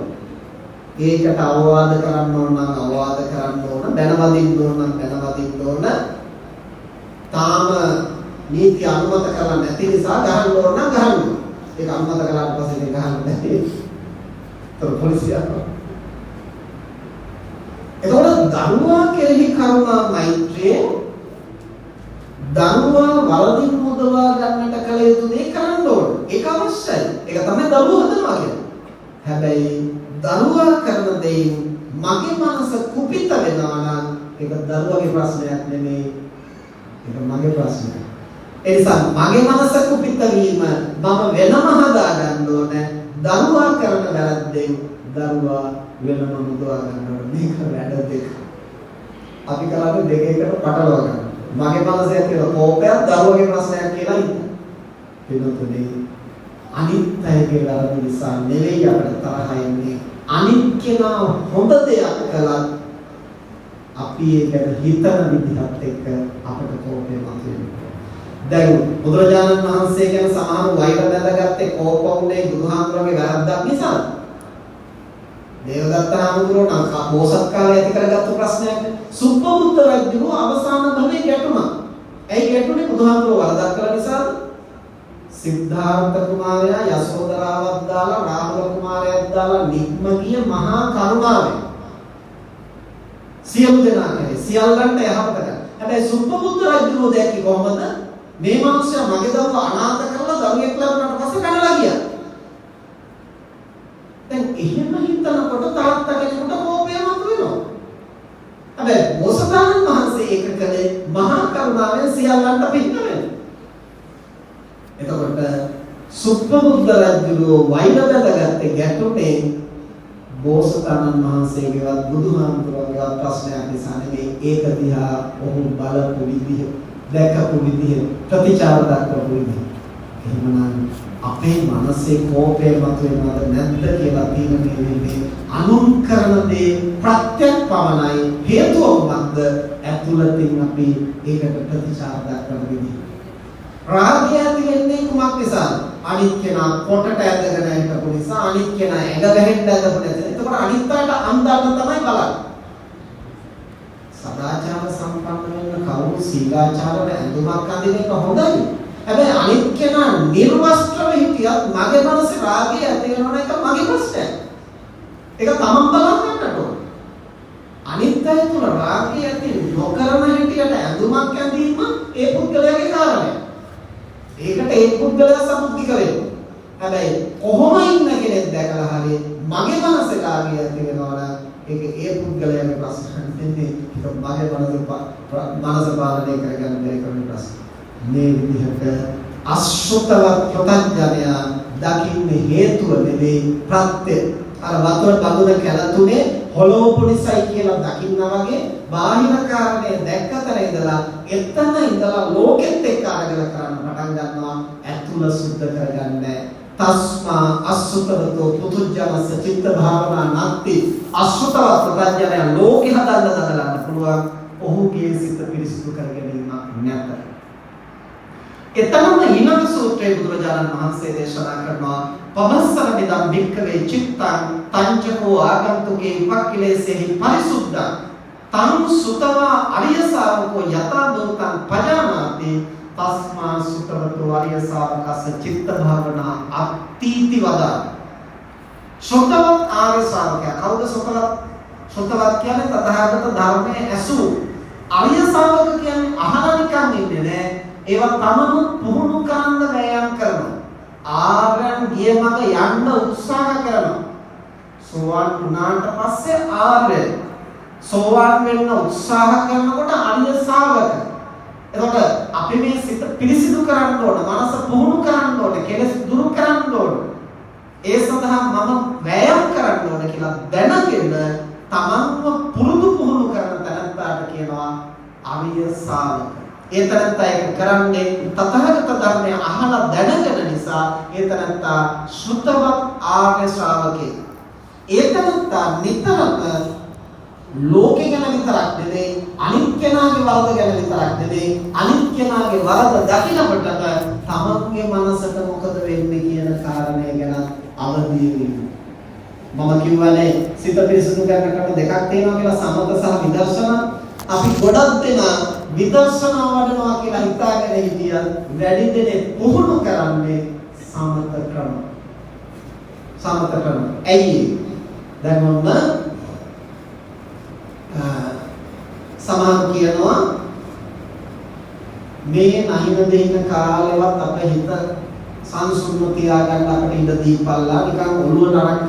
ඒකට අවවාද කරන්න ඕන නම් අවවාද කරන්න ඕන. දැනවදින්න ඕන නම් දැනවදින්න ඕන. තාම නීති අනුමත කරලා නැති නිසා ගහන්න ඕන නම් ගහන්න. ඒක අනුමත කළාට පස්සේ ඒක ගහන්න නැති. ඒක පොලිසිය කරනවා. එතකොට දරුවා කෙරෙහි කරුණා මෛත්‍රිය දරුවා වරදින් මුදවා ගන්නට කල යුතු දේ කරන්න ඕන. ඒක අවශ්‍යයි. ඒක තමයි දරුවා හදනවා කියන්නේ. හැබැයි දරුවා කරන දෙයින් මගේ මනස කුපිත වෙනවා නම් ඒක දරුවාගේ ප්‍රශ්නයක් නෙමෙයි. ඒක මගේ ප්‍රශ්නයක්. ඒ නිසා මගේ මනස කුපිත වීම මම වෙනම හදා ගන්න ඕනේ. දරුවා කරන වැරද්දෙන් දරුවා වෙනම මුදවා ගන්න ඕනේ. මේක වැඩ දෙක. අපි කරන්නේ දෙක එකට පටලවා ගන්න. මගේ මනසේ තියෙන කෝපයක් දරුවගේ ප්‍රශ්නයක් කියලා හිතන්න. වෙනතුනේ අනිත් අයගේ වැරදි නිසා නෙවෙයි අපිට තරහ එන්නේ. අනිත් කෙනා හොඳ දෙයක් කළත් අපි ඒක හිතන විදිහත් එක්ක අපිට කෝපය මතුවෙනවා. දැන් බුදුරජාණන් වහන්සේ ගැන සමහර වෛර බැඳගත්තේ කෝප වුණේ බුදුහාමුදුරන්ගේ වැරද්දක් නිසා. දේවදත්ත හාමුදුරුවෝ නම් පෝසත් කාලේ ඇති කරගත්තු ප්‍රශ්නයක්. සුබ්බබුද්ධ රජුගේ අවසාන භවයේ ගැටුණා. ඇයි ගැටුනේ? බුදුහාමුදුරුවෝ වරදක් කළ නිසාද? සිද්ධාර්ථ කුමාරයා යසෝදරාවක් දාලා රාහුල කුමාරයාත් දාලා නිග්ම ගිය මහා කරුණාවෙන් සියලු දෙනා කෙරේ සියල්ලන්ට යහපත කරා. හැබැයි සුබ්බබුද්ධ රජුගේ දැක්කේ කොහොමද? මේ මිනිස්සයා මගේ දරුවා අනාථ කරලා දරුවෙක් ලැබුණාට පස්සේ කනලා ගියා. දැන් එහෙම හිතනකොට තාත්තා කෙනෙකුට කෝපය මතුවෙනවා. හැබැයි බෝසතාණන් වහන්සේ ඒක කළේ මහා කරුණාවෙන් සියල්ලන්ට පින්න වෙන. එතකොට සුබ්බබුද්ධ රජුගේ වෛර බැඳගත්තේ ගැටුනේ බෝසතාණන් වහන්සේගේවත් බුදුහාමුදුරුවෝගේවත් ප්‍රශ්නයක් නිසා නෙවෙයි. ඒක දිහා ඔහු බලපු විදිහ, දැකපු විදිහ, ප්‍රතිචාර දක්වපු විදිහ. එහෙමනම් අපේ මනසේ කෝපය මතුවෙනවද නැද්ද කියලා තීරණය වෙන්නේ අනුන් කරන දේ ප්‍රත්‍යක් පමණයි. හේතුව මොකක්ද? ඇතුළතින් අපි ඒකට ප්‍රතිචාර දක්වන විදිහ. රාගය ඇති වෙන්නේ කුමක් නිසාද? අනිත් කෙනා කොටට ඇදගෙන හිටපු නිසා, අනිත් කෙනා ඇඟ වැහෙන්න ඇදපු නිසා. එතකොට අනිත් අයට අන්දන්න තමයි බලන්නේ. සදාචාර සම්පන්න වෙන කවුරු සීලාචාරව ඇඳුමක් අඳින එක හොඳයි. හැබැයි අනිත් කෙනා නිර්වස්ත්‍රව හිටියත් මගේ මනසේ රාගය ඇති වෙනවා එක මගේ ප්‍රශ්නයක්. ඒක තමන් බලන්නට ඕන. අනිත් අය තුල රාගය ඇති නොකරන හැටියට ඇඳුමක් ඇඳීම ඒ පුද්ගලයාගේ කාරණයක්. ඒකට ඒ පුද්ගලයා සමුද්දික වෙනවා. හැබැයි කොහොම ඉන්න කෙනෙක් දැකලා හරි මගේ මනසේ රාගය ඇති වෙනවා නම් ඒක ඒ පුද්ගලයාගේ ප්‍රශ්නයක් නෙමෙයි. ඒක මගේ මනස පාලනය කරගන්න බැරි කරන ප්‍රශ්නයක්. මේ විදිහට අසුතවත් ප්‍රත්‍යඥය දකින්නේ හේතුව නෙවෙයි ප්‍රත්‍ය. අර වතුර බඳුන කැලතුනේ හොලෝපු නිසායි කියලා දකින්නා වගේ බාහිර කාරණේ දැක්කතර ඉඳලා එතන ඉඳලා ලෝකෙත් එක්ක අරගෙන කරන්න පටන් ගන්නවා. ඇතුළ සුද්ධ කරගන්නේ තස්මා අසුතවතෝ පුතුජනස චිත්ත භාවනා නැති අසුතවත් ප්‍රත්‍යඥය ලෝකෙ හදන්න දඟලන්න පුළුවන්. ඔහුගේ සිත පිරිසිදු කරගැනීමක් නැත. එතනම ඊළඟ සූත්‍රයේ බුදුරජාණන් වහන්සේ දේශනා කරනවා පබස්සර විදම් භික්ඛවේ චිත්තං තංචකෝ ආගන්තුකේ උපක්ඛිලේසෙහි පරිසුද්ධං තං සුතවා අරිය ශාවකෝ යතා භූතං පජානාති තස්මා සුතවතෝ අරිය ශාවකස්ස චිත්ත භාවනා අත්ථීති වදා. සුතවත් ආර්ය ශාවකයා කවුද? සුතවත් කියන්නේ තථාගත ධර්මයේ ඇසු. අරිය ශාවක කියන්නේ අහලා නිකන් ඉන්නේ නෑ. ඒවා තමම පුහුණු කරන්න වෑයම් කරනවා. ආරයන් ගිය මඟ වුණාට පස්සේ ආර්ය සෝවාන් වෙන්න උත්සාහ කරනකොට ආර්ය ශ්‍රාවක. එතකොට අපි මේ සිත පිරිසිදු කරන්න ඕන, මනස පුහුණු කරන්න ඕන, කෙලෙස් දුරු කරන්න ඕන. ඒ සඳහා මම වෑයම් කරන්න ඕන කියලා දැනගෙන තමන්ව පුරුදු පුහුණු කරන තැනට කියනවා ආර්ය ශ්‍රාවක. ඒ තැනත්තා ඒක කරන්නේ තථාගත ධර්මය අහලා දැනගෙන නිසා ඒ තැනත්තා ශ්‍රුතවත් ආර්ය ශ්‍රාවකේ. ඒ තැනත්තා නිතරම ලෝකේ ගැන විතරක් නෙවෙයි අනිත් කෙනාගේ වරද ගැන විතරක් නෙවෙයි අනිත් කෙනාගේ වරද දකිනකොටම තමන්ගේ මනසට මොකද වෙන්නේ කියන කාරණය ගැන අවදි වෙන්න. මම කියවනේ සිත පිරිසුදු කරනකොට දෙකක් තියෙනවා කියලා සමත සහ විදර්ශනා. අපි ගොඩක් දෙනා විදර්ශනා වඩනවා කියලා හිතාගෙන හිටියත් වැඩි දෙනෙක් පුහුණු කරන්නේ සමත ක්‍රම. සමත ක්‍රම. ඇයි? දැන් මොන සමහර කියනවා මේ නැහින දෙහින කාලෙවත් අපේ හිත සංසුන්ව තියාගන්න අපිට ඉඳ දීපල්ලා නිකන් ඔළුව නරක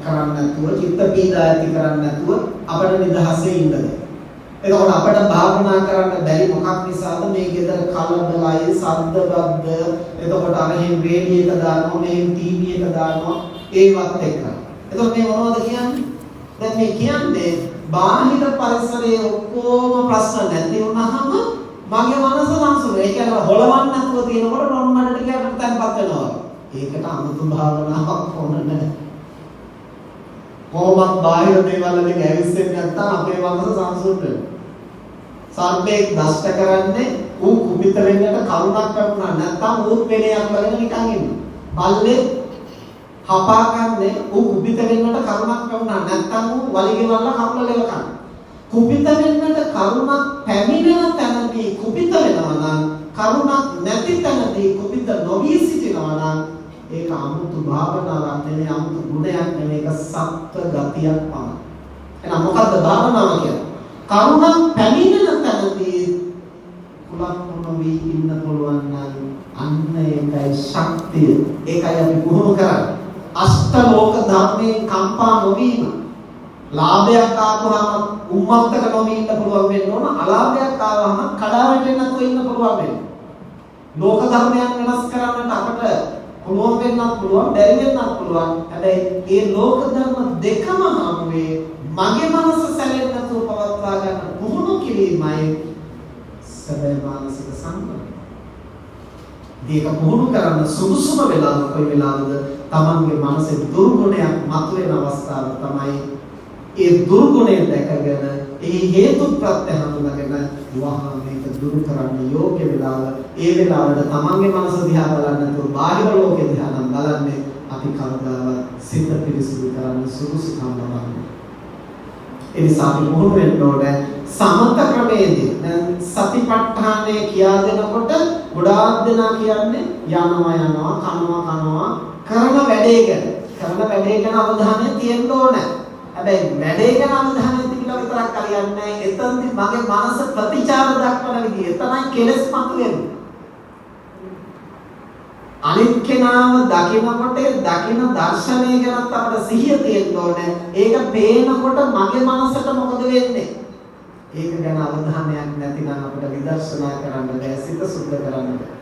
කරන්න නැතුව චිත්ත පීඩා ඇති කරන්න නැතුව අපිට නිදහසේ ඉන්නද. එතකොට අපිට භාවනා කරන්න බැරි මොකක් නිසාද? මේ ගෙදර කලබලයි සද්ද බද්ද. එතකොට අරහෙන් රේඩියෝ එක දානවා, මෙහෙන් ටීවී එක දානවා, ඒවත් එක්ක. එතකොට මේ මොනවද කියන්නේ? දැන් මේ කියන්නේ බාහිර පරිසරයේ ඔක්කොම ප්‍රශ්න නැති වුණාම මගේ මනස සංසුන්. ඒ කියන්නේ හොලවන්න නැතුව තියෙනකොට රොන් මඩට කියලා තැන්පත් වෙනවා. ඒකට අමුතු භාවනාවක් ඕන නැහැ. කොහොමද බාහිර දේවල් වලින් ඇවිස්සෙන්නේ නැත්නම් අපේ මනස සංසුන් වෙනවා. සර්පෙක් දෂ්ට කරන්නේ ඌ කුපිත වෙන්නට කරුණක් කරනවා නැත්නම් ඌත් පෙලයක් වගේ නිකන් ඉන්නවා. බල්ලේ හපා ගන්නේ ඌ කුපිත වෙන්නට කරුණක් කරනවා නැත්නම් ඌ වලිගෙවල්ල කකුල ලෙව ගන්න. කුපිත වෙන්නට කරුණක් පැමිණෙන තැනදී කුපිත වෙනවා නම් කරුණක් නැති තැනදී කුපිත නොවි සිටිනවා නම් ඒක අමුතු භාවනාවක් නෙවෙයි අමුතු ගුණයක් නෙවෙයි ඒක සත්ව ගතියක් පමණයි. එහෙනම් මොකද්ද භාවනාව කියන්නේ? කරුණක් පැමිණෙන තැනදී කුලක් නොවි ඉන්න පුළුවන් නම් අන්න ඒකයි ශක්තිය. ඒකයි අපි පුහුණු කරන්නේ. අෂ්ටලෝක ධර්මයෙන් කම්පා නොවීම. ලාභයක් ආවම උම්මත්තක නොවී ඉන්න පුළුවන් වෙන්න ඕන. අලාභයක් ආවම කඩා වැටෙන්න නැතුව ඉන්න පුළුවන් වෙන්න. ලෝක ධර්මයන් වෙනස් කරන්නට අපට පුළුවන් වෙන්නත් පුළුවන්, බැරි වෙන්නත් පුළුවන්. හැබැයි මේ ලෝක ධර්ම දෙකම හැමුවේ මගේ මනස සැලෙන්න නැතුව පවත්වා ගන්න පුහුණු කිරීමයි සැබෑ මානසික සම්පන්න. මේක පුහුණු කරන්න සුදුසුම වෙලාව කොයි වෙලාවද? තමන්ගේ මනසේ දුර්ගුණයක් මතුවෙන අවස්ථාව තමයි ඒ දුර්ගුණය දැකගෙන ඒ හේතු ප්‍රත්‍ය හඳුනාගෙන වහා මේක දුරු කරන්න යෝග්‍ය වෙලාව. ඒ වෙලාවට තමන්ගේ මනස දිහා බලන්න නැතුව බාහිර ලෝකෙ දිහා නම් බලන්නේ අපි කවදාවත් සිත පිරිසිදු කරන්න සුදුසුකම් ලබන්නේ. ඒ නිසා අපි මොහොත වෙන්න ඕනේ සමත ක්‍රමයේදී. දැන් සතිපට්ඨානය කියා දෙනකොට ගොඩාක් දෙනා කියන්නේ යනවා කනවා කරන වැඩේ ගැන අවධානය තියෙන්න ඕනේ. හැබැයි වැඩේ ගැන අවධානය තියලා විතරක් හරියන්නේ නැහැ. එතනදී මගේ මනස ප්‍රතිචාර දක්වන විදිය එතනයි කෙලස් මතුවෙන්නේ. අනිත් කෙනාව දකිනකොට දකින දර්ශනය ගැනත් අපිට සිහිය තියෙන්න ඕනේ. ඒක පේනකොට මගේ මනසට මොකද වෙන්නේ? ඒක ගැන අවධානයක් නැතිනම් අපිට විදර්ශනා කරන්න බැහැ, සිත සුද්ධ කරන්න බැහැ.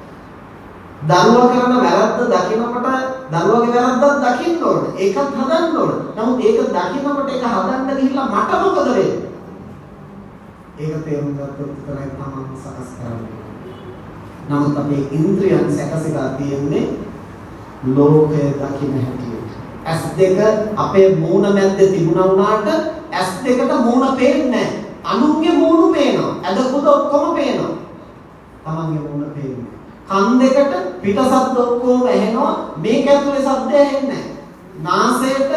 දරුවා කරන වැරද්ද දකිනකොට දරුවගේ වැරද්දක් දකින්න ඕනේ. ඒකත් හදන්න ඕනේ. නමුත් ඒක දකිනකොට ඒක හදන්න ගිහිල්ලා මට මොකද වෙන්නේ? ඒක තේරුම් ගත්තොත් විතරයි තමන් සකස් කරන්නේ. නමුත් අපේ ඉන්ද්‍රියන් සැකසීලා තියෙන්නේ ලෝකය දකින්න හැටියට. S2 අපේ මූණ මැද්දේ තිබුණා වුණාට S2ට මූණ පේන්නේ නැහැ. අනුන්ගේ මූණ පේනවා. අදකුද ඔක්කොම පේනවා. තමන්ගේ මූණ පේන්නේ. කන් දෙකට පිට ශබ්ද ඔක්කොම ඇහෙනවා. මේක ඇතුලේ ශබ්ද ඇහෙන්නේ නැහැ. නාසයට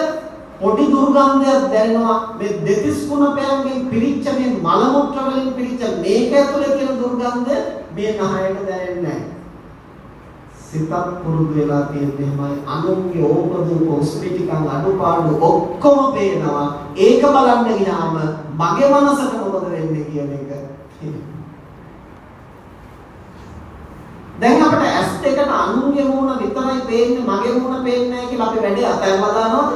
පොඩි දුර්ගන්ධයක් දැනෙනවා. මේ දෙතිස් කුණපයන්ගෙන් පිරිච්ච මේ මල මුත්‍ර වලින් පිරිච්ච මේක ඇතුලේ තියෙන දුර්ගන්ධය මේ නහයට දැනෙන්නේ නැහැ. සිතත් පුරුදු වෙලා තියෙන්නේ එහෙමයි. අනුන්ගේ ඕපදූප ඔස්පිටිකන් අඩුපාඩු ඔක්කොම පේනවා. ඒක බලන්න ගියාම මගේ මනසට මොකද වෙන්නේ කියන එක. දැන් අපිට S2කට අනුන්ගේ මූණ විතරයි පේන්නේ මගේ මූණ පේන්නේ නැහැ කියලා අපි වැඩේ අතහැරලා දානවද?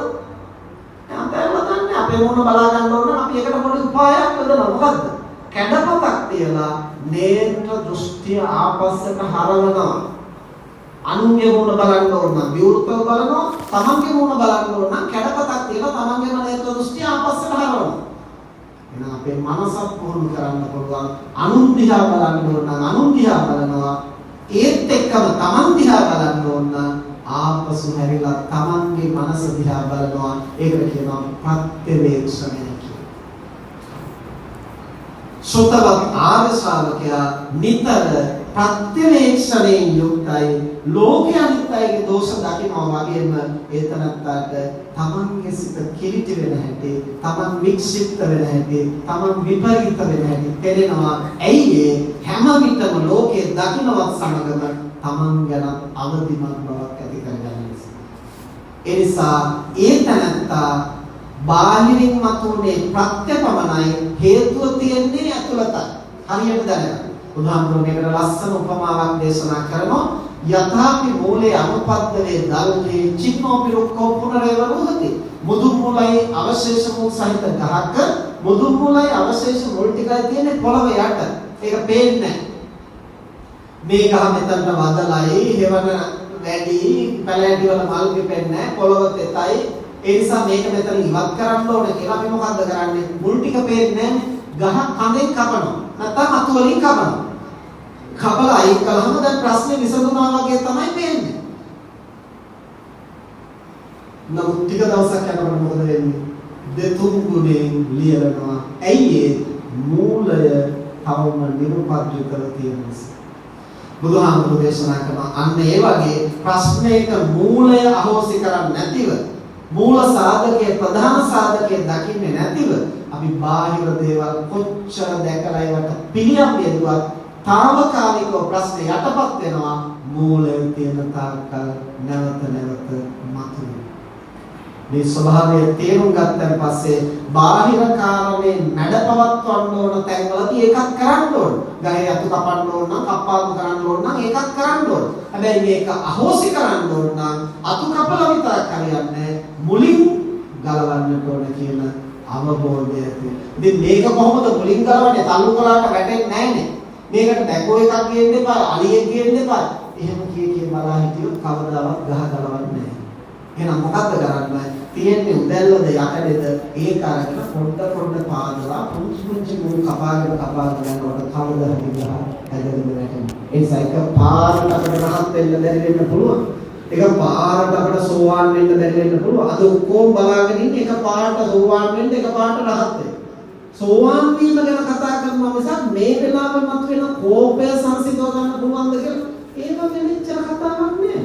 අතහැරලා අපේ මොන බලා ගන්න ඕන නම් අපි එකට පොඩි උපායක් යොදනවා. මොකද්ද? කැඩපතක් තියලා නේත්‍ර දෘෂ්ටිය ආපස්සට හරවනවා. අනුන්ගේ මොන බලන්න ඕන නම් විවෘතව බලනවා. තමන්ගේ මොන බලන්න ඕන නම් කැඩපතක් තියලා තමන්ගේම නේත්‍ර දෘෂ්ටිය ආපස්සට හරවනවා. එහෙනම් අපේ මනසක් පුහුණු කරන්න පුළුවන්. අනුන් දිහා බලන්න ඕන නම් අනුන් දිහා බලනවා. ඒත් එක්කම තමන් දිහා බලන්න ඕන නම් ආපසු හැරිලා තමන්ගේ මනස දිහා බලනවා. ඒකට කියනවා ප්‍රත්‍යවේක්ෂණය කියලා. සෝතවත් ආර්ය ශ්‍රාවකයා නිතර ප්‍රත්‍යවේක්ෂණයෙන් යුක්තයි. ලෝකයේ අනිත්‍යයේ දෝෂ දකිනවා වගේම ඒතනත්තට තමන්ගේ සිත කිලිටි වෙන හැටි, තමන් වික්ෂිප්ත වෙන හැටි, තමන් විපරීත වෙන හැටි තේරෙනවා. ඇයි හැම විටම ලෝකයේ දකින්නවත් සමගම තමන් ගැන අවදිමත් බවක් ඇති කරගන්න නිසා. ඒ නිසා ඒතනත්තා බාහිරින් මතුනේ ප්‍රත්‍යපමණයි, හේතුව තියෙන්නේ ඇතුළතයි. හරියට දැනගන්න. උදාහරණයකට ලස්සන උපමාවක් දේශනා කරනවා. යථාපි මූලේ අනුපද්දවේ දල්හි චින්නෝ පිරුක්කෝ පුනරේව රුහති. මුදුන් මුලයි අවශේෂ මුල් සහිත ගහක මුදුන් මුලයි අවශේෂ මුල් ටිකයි තියෙන්නේ පොළව යට. ඒක පේන්නේ නැහැ. මේ ගහ මෙතනට වදලයි, හෙවන වැඩි, පැලැටි වල මල් පිපෙන්නේ නැහැ, පොළව තෙතයි. ඒ නිසා මේක මෙතන ඉවත් කරන්න ඕනේ කියලා අපි මොකද්ද කරන්නේ? මුල් ටික පේන්නේ නැහැ. ගහ කඳෙන් කපනවා. නැත්නම් අතු වලින් කපනවා. කපලා අයින් කළාම දැන් ප්‍රශ්නේ විසඳුනා වගේ තමයි පේන්නේ. නමුත් ටික දවසක් යනකොට මොකද වෙන්නේ? දෙතුන් ගුණයෙන් ලියනවා. ඇයි ඒ මූලය තවම නිරුපද්‍රිතව තියෙන නිසා. බුදුහාමුදුරු දේශනා කරන අන්න ඒ වගේ ප්‍රශ්නයක මූලය අහෝසි කරන්නේ නැතිව, මූල සාධකයේ ප්‍රධාන සාධකයේ දකින්නේ නැතිව අපි බාහිර දේවල් කොච්චර දැකලා ඒවට පිළියම් දෙදුවත් తాවකාලිකව ප්‍රශ්න යටපත් වෙනවා. මූලයේ තියෙන තාක්කල් නැවත නැවත මතුවෙනවා. මේ ස්වභාවය තේරුම් ගත්තන් පස්සේ බාහිර කාරණේ නැඩපවත්වන්න ඕන තැන්වලදී ඒකත් කරන්න ඕන. ගහේ අතු කපන්න ඕන නම් කප්පාදු කරන්න ඕන නම් ඒකත් කරන්න ඕන. හැබැයි මේක අහෝසි කරන්න ඕන නම් අතු කපලා විතරක් හරියන්නේ මුලින් ගලවන්නට ඕන කියන අවබෝධය ඇති. ඉතින් මේක කොහොමද මුලින් ගලවන්නේ? තල්ලු කළාට වැටෙන්නේ නැහැනේ. මේකට බැකෝ එකක් ගේන්න එපා, අලියෙක් ගේන්න එපා. එහෙම කිය බලා හිටියොත් කවදාවත් ගහ ගලවන්නේ නැහැ. එහෙනම් මොකද්ද කරන්නේ? තියෙන්නේ උදැල්ලද යකඩද ඒක අරගෙන පොඩ පාදලා පුංචි මුල් කපාගෙන යනකොට කවදා හරි ගහ හැදෙන්න වැටෙනවා. ඒ නිසා එක පාරට අපිට රහත් වෙන්න බැරි වෙන්න පුළුවන්. එක පාරට අපිට සෝවාන් වෙන්න බැරි වෙන්න පුළුවන්. අද ඔක්කොම බලාගෙන ඉන්නේ එක පාරට සෝවාන් වෙන්න, එක පාරට රහත් වෙන්න. සෝවාන් වීම ගැන කතා කරනවා මිසක් මේ වෙලාවෙ මතුවෙන කෝපය සංසිඳව ගන්න පුළුවන්ද කියලා ඒව වෙලෙච්ච කතාවක් නෑ.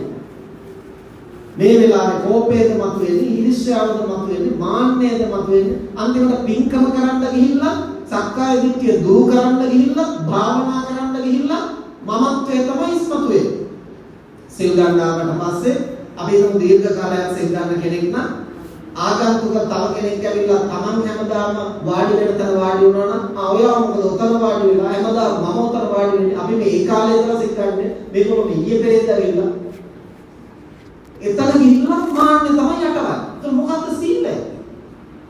මේ වෙලාවේ කෝපයද මතුවෙන්නේ, ඊර්ෂ්‍යාවද මතුවෙන්නේ, මාන්නයද මතුවෙන්නේ. අන්තිමට පින්කම කරන්න ගිහිල්ලා, සක්කාය දිට්ඨිය දුරු කරන්න ගිහිල්ලා, භාවනා කරන්න ගිහිල්ලා මමත්වයේ තමයි ඉස්මතු වෙන්නේ. සිල් ගන්නාට පස්සේ අපි හිතමු දීර්ඝ කාලයක් සිල් ගන්න කෙනෙක් නම් ආගන්තුක තව කෙනෙක් ඇවිල්ලා Taman හැමදාම වාඩි වෙන තැන වාඩි වුණා නම් ඔයා මොකද උතන වාඩි වෙලා හැමදාම මම උතන වාඩි වෙන්නේ අපි මේ කාලේ ඉඳලා සිල් ගන්නේ මේකෝ මේ ඊයේ පෙරේද ඇවිල්ලා එතන ගිහිල්ලා මාන්නේ තමයි යටවන්නේ. ඒක මොකද්ද සීලය?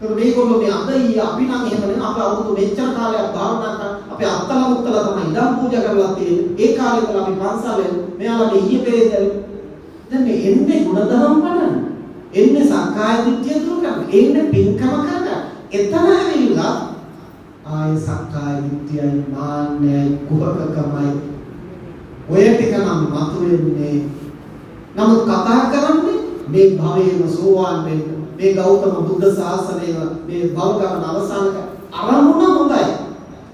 ඒක මේගොල්ලෝ මේ අද ඊ අපි නම් එහෙම නෙවෙයි අපි අවුරුදු මෙච්චර කාලයක් භාවනා කරා අපි අත්තල මුත්තල තමයි ඉඳන් පූජා කරලා තියෙන්නේ. ඒ කාලේ ඉඳලා අපි පන්සලෙන් මෙයාලා මේ ඊයේ පෙරේද දැන් මේ එන්නේ ගුණධර්ම බලන්න. එන්නේ සක්කාය දිට්ඨිය දුරු කරන්න. එන්නේ පින්කම කරන්න. එතන ඇවිල්ලා ආය සක්කාය දිට්ඨියයි මාන්නයයි කුහකකමයි ඔය ටික නම් මතුවෙන්නේ. නමුත් කතා කරන්නේ මේ භවයේම සෝවාන් වෙන්න, මේ ගෞතම බුද්ධ ශාසනය මේ භව ගමන අවසන් අරමුණ හොඳයි.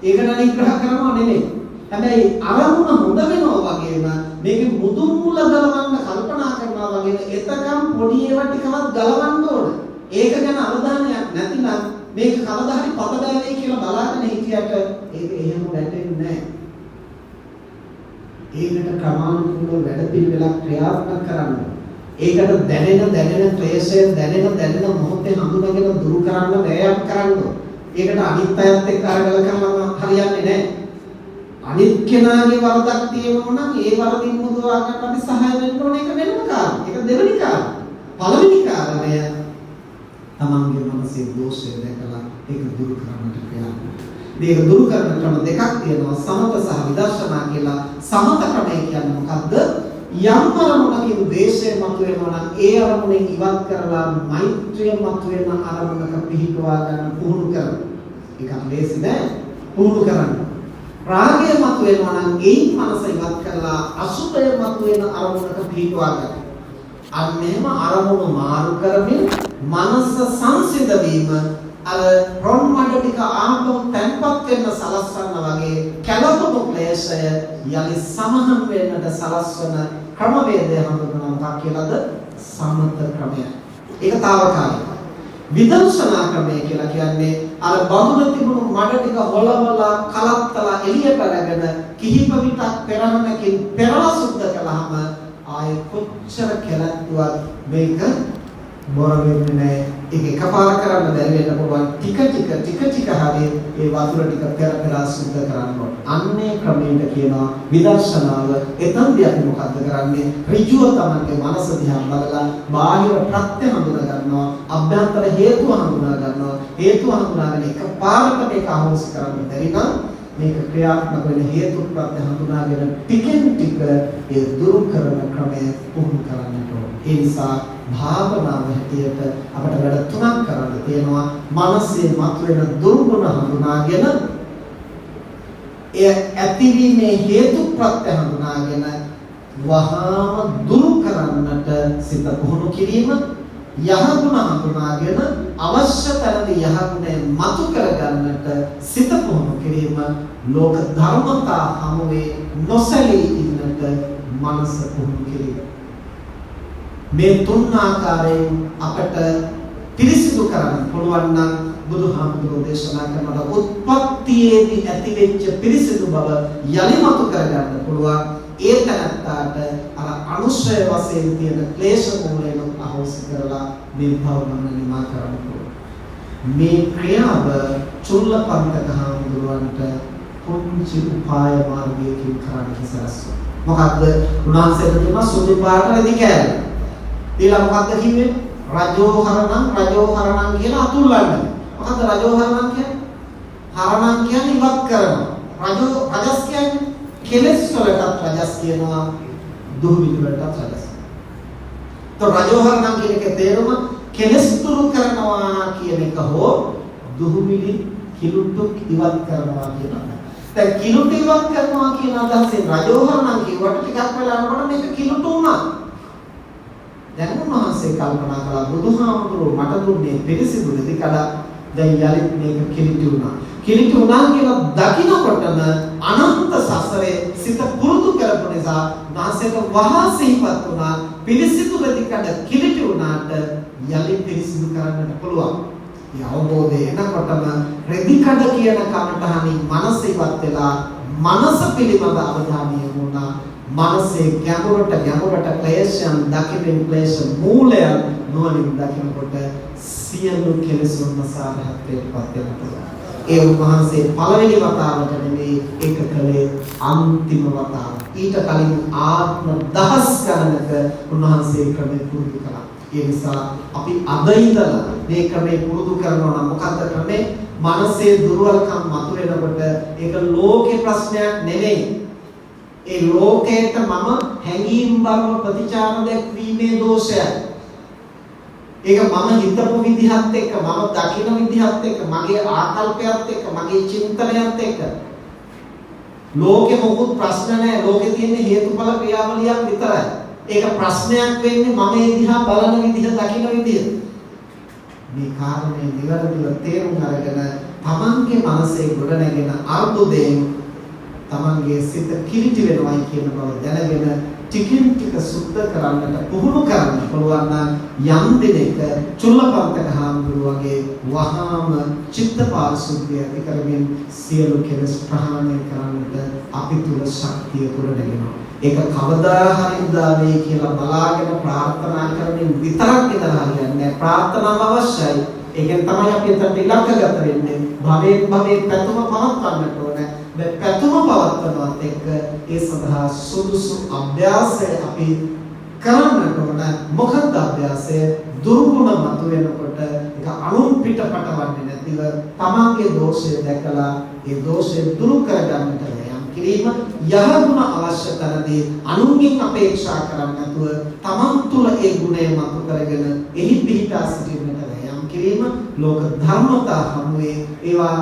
ඒකට නිග්‍රහ කරනවා නෙමෙයි. හැබැයි අරමුණ හොඳ වෙනවා වගේම මේකේ මුදුන් මුල ගලවන්න කල්පනා කරනවා වගේම එතකම් පොඩි ඒවා ටිකවත් ගලවන්න ඕන. ඒක ගැන අවධානයක් නැතිනම් මේක කවදා හරි පතදැවෙයි කියලා බලාගෙන හිටියට ඒක එහෙම වැටෙන්නේ නැහැ. ඒකට ක්‍රමානුකූලව වැඩ පිළිවෙලක් ක්‍රියාත්මක කරන්න. ඒකට දැනෙන ක්ලේශය දැනෙන මොහොතේ හඳුනගෙන දුරු කරන්න වෑයම් කරන්න. ඒකට අනිත් අයත් එක්ක අරගල කරනවා හරියන්නේ නැහැ. අනිත් කෙනාගේ වරදක් තියෙනවා නම් ඒ වරදින් මුදවා ගන්න අපි සහාය වෙන්න ඕනේ. ඒක වෙනම කාරණා. ඒක දෙවෙනි කාරණා. පළවෙනි කාරණය තමන්ගේ මනසේ දෝෂය දැකලා ඒක දුරු කරන්නට ක්‍රියාත්මක. මේක දුරු කරන ක්‍රම දෙකක් තියෙනවා සමත සහ විදර්ශනා කියලා. සමත ක්‍රමය කියන්නේ මොකද්ද? යම් අරමුණකින් ද්වේෂය මතුවෙනවා නම් ඒ අරමුණෙන් ඉවත් කරලා මෛත්‍රිය මතුවෙන අරමුණක පිහිටවා ගන්න පුහුණු කරනවා. ඒක ලේසි නෑ පුහුණු කරන්න. රාගය මතුවෙනවා නම් ඒයි මනස ඉවත් කරලා අසුභය මතුවෙන අරමුණක පිහිටවා ගන්න. අන්නේම අරමුණු මාරු කරමින් මනස සංසිඳ වීම අර රොන් මඩ ටික ආපහු තැන්පත් වෙන්න සලස්වන්න වගේ කැළතුණු ක්ලේශය යලි සමහන් වෙන්නට සලස්වන ක්‍රමවේදය හඳුන්වනවා කියලාද සමත ක්‍රමය. ඒක తాවකාලිකයි. විදර්ශනා ක්‍රමය කියලා කියන්නේ අර බඳුන තිබුණු මඩ ටික හොලවලා කලත්තලා එළියට අරගෙන කිහිප විටක් පෙරහනකින් පෙරලා සුද්ධ කළාම ආයේ කොච්චර කැලැත්තුවක් මේක බොර වෙන්නේ නැහැ. ඒක එකපාර කරන්න බැරි වෙන්න පුළුවන්. ටික ටික හරි ඒ වතුර ටික පෙර සුද්ධ කරන්න ඕන. අන්නේ ක්‍රමයට කියනවා විදර්ශනාව. එතනදී අපි මොකද්ද කරන්නේ? ඍජුව තමන්ගේ මනස දිහා බලලා බාහිර ප්‍රත්‍ය හඳුනා ගන්නවා. අභ්‍යන්තර හේතු හඳුනා ගන්නවා. හේතු හඳුනාගෙන එකපාරට මේක අහෝසි කරන්න බැරි නම් මේක ක්‍රියාත්මක වෙන හේතු ප්‍රත්‍ය හඳුනාගෙන ටිකෙන් ටික ඒ දුරු කරන ක්‍රමය පුහුණු කරන්නට ඕන. ඒ නිසා භාවනාව හැටියට අපිට වැඩ තුනක් කරන්න තියෙනවා. මනසේ මතුවෙන දුර්ගුණ හඳුනාගෙන එය ඇතිවීමේ හේතු ප්‍රත්‍ය හඳුනාගෙන වහාම දුරු කරන්නට සිත පුහුණු කිරීම, යහගුණ හඳුනාගෙන අවශ්‍ය තැනදී යහගුණය මතු කරගන්නට සිත පුහුණු කිරීම, ලෝක ධර්මතා හමුවේ නොසැලී ඉන්නට මනස පුහුණු කිරීම. මේ තුන් ආකාරයෙන් අපට පිරිසිදු කරන්න පුළුවන් නම් බුදුහාමුදුරෝ දේශනා කරන උත්පත්තියේදී ඇතිවෙච්ච පිරිසිදු බව යලිමතු කරගන්න පුළුවන්. ඒ තැනට අර අනුශය වශයෙන් තියෙන ක්ලේශ මූලයෙන් අහෝසි කරලා මේ භවමන නිමා කරන්න පුළුවන්. මේ ක්‍රියාව චුල්ලපන්තක හාමුදුරුවන්ට පුංචි උපාය මාර්ගයකින් කරන්න ඉස්සරස්වා. මොකද්ද? උන්වහන්සේට දුන්න සුදු පාට රෙදි කෑල්ල. ඊළඟ මොකද්ද කිව්වේ? රජෝහරණං කියලා අතුල්ලන්න. මොකද්ද රජෝහරණං කියන්නේ? හරණං කියන්නේ ඉවත් කරනවා. රජස් කියන්නේ කෙලෙස් වලටත් රජස් කියනවා, දුහවිලි වලටත් රජස්. તો රජෝහරණං කියන එකේ තේරුම කෙලෙස් දුරු කරනවා කියන එක හෝ දුහවිලි කිලුට්ටු ඉවත් කරනවා කියන එක. දැන් කිලුට්ටු ඉවත් කරනවා කියන අදහසෙන් රජෝහරණං කියවට ටිකක් වෙලා යනකොට මේක කිලුට්ටු වුණා. දැන් උන්වහන්සේ කල්පනා කළා බුදුහාමුදුරුවෝ මට දුන්නේ පිරිසිදු දෙකලා දැන් යලිත් මේක කිලිටි වුණා. කිලිටි වුණා කියලා දකින්නකොටම අනන්ත සසරේ සිත පුරුදු කරපු නිසා නාසයට වහා සිහිපත් වුණා. පිරිසිදු දෙකකට කිලිටි වුණාට යලිත් පිරිසිදු කරන්නට පුළුවන්. ඒ අවබෝධය එනකොටම රෙදිකඩ කියන කමටහනින් මනස ඉවත් වෙලා මනස පිළිබඳ අවධානය යොමුනා. මනසේ ගැඹුරට ක්ලේශයන් දකිමින් ක්ලේශ මූලයන් නොවලින් දකිනකොට සියලු කෙලෙසුන් මසාරහත්වයටපත් වෙනවා. ඒ උන්වහන්සේ පළවෙනි වතාවට නෙමෙයි ඒක කළේ අන්තිම වතාව. ඊට කලින් ආත්ම දහස් ගණනක උන්වහන්සේ ක්‍රමෙ පුරුදු කළා. ඒ නිසා අපි අද ඉඳලා මේ ක්‍රමෙ පුරුදු කරනවා නම් මොකද්ද ක්‍රමෙ? මනසේ දුර්වලකම් මතුවෙනකොට ඒක ලෝකේ ප්‍රශ්නයක් නෙමෙයි. ඒ ලෝකයට මම හැඟීම් බරව ප්‍රතිචාර දැක්වීමේ දෝෂයක්. ඒක මම හිතපු විදිහත් එක්ක, මම දකින විදිහත් එක්ක, මගේ ආකල්පයත් එක්ක, මගේ චින්තනයත් එක්ක. ලෝකෙ මොකුත් ප්‍රශ්න නැහැ. ලෝකෙ තියෙන හේතුඵල ක්‍රියාවලියක් විතරයි. ඒක ප්‍රශ්නයක් වෙන්නේ මම ඒ දිහා බලන විදිහ, දකින විදිහ. මේ කාරණේ නිවැරදිව තේරුම් අරගෙන තමන්ගේ මනසේ ගොඩනැගෙන අර්බුදයෙන් තමන්ගේ සිත කිලිටි වෙනවයි කියන බව දැනගෙන ටිකින් ටික සුද්ධ කරන්නට පුහුණු කරන්න පුළුවන් නම් යම් දිනක චුල්ලපන්තක හාමුදුරුවෝ වහාම චිත්ත පාරිශුද්ධිය ඇති කරමින් සියලු කෙලෙස් ප්‍රහාණය කරන්නට අපි තුල ශක්තිය ගොඩනගෙනවා. ඒක කවදා හරි උදාවේ කියලා බලාගෙන ප්‍රාර්ථනා කරමින් විතරක් ඉඳලා හරියන්නේ නැහැ. ප්‍රාර්ථනාව අවශ්‍යයි. ඒකෙන් තමයි අපි එතනට ඉලක්කගත වෙන්නේ. භවයේ පැතුම පවත්වන්නට ඕනේ. පැතුම පවත්වනවත් එක්ක ඒ සඳහා සුදුසු අභ්‍යාසය අපි කරන්නට ඕන මොකක්ද අභ්‍යාසය? දුර්ගුණ මතුවෙනකොට ඒක අනුන් පිටපටවන්නේ නැතිව තමන්ගේ දෝෂය දැකලා ඒ දෝෂය දුරු කරගන්නට වෑයම් කිරීම. යහගුණ අවශ්‍ය තැනදී අනුන්ගෙන් අපේක්ෂා කරන්නේ නැතුව තමන් තුළ ඒ ගුණය මතු කරගෙන එහි පිහිටා සිටින්නට වෑයම් කිරීම. ලෝක ධර්මතා හමුවේ ඒවා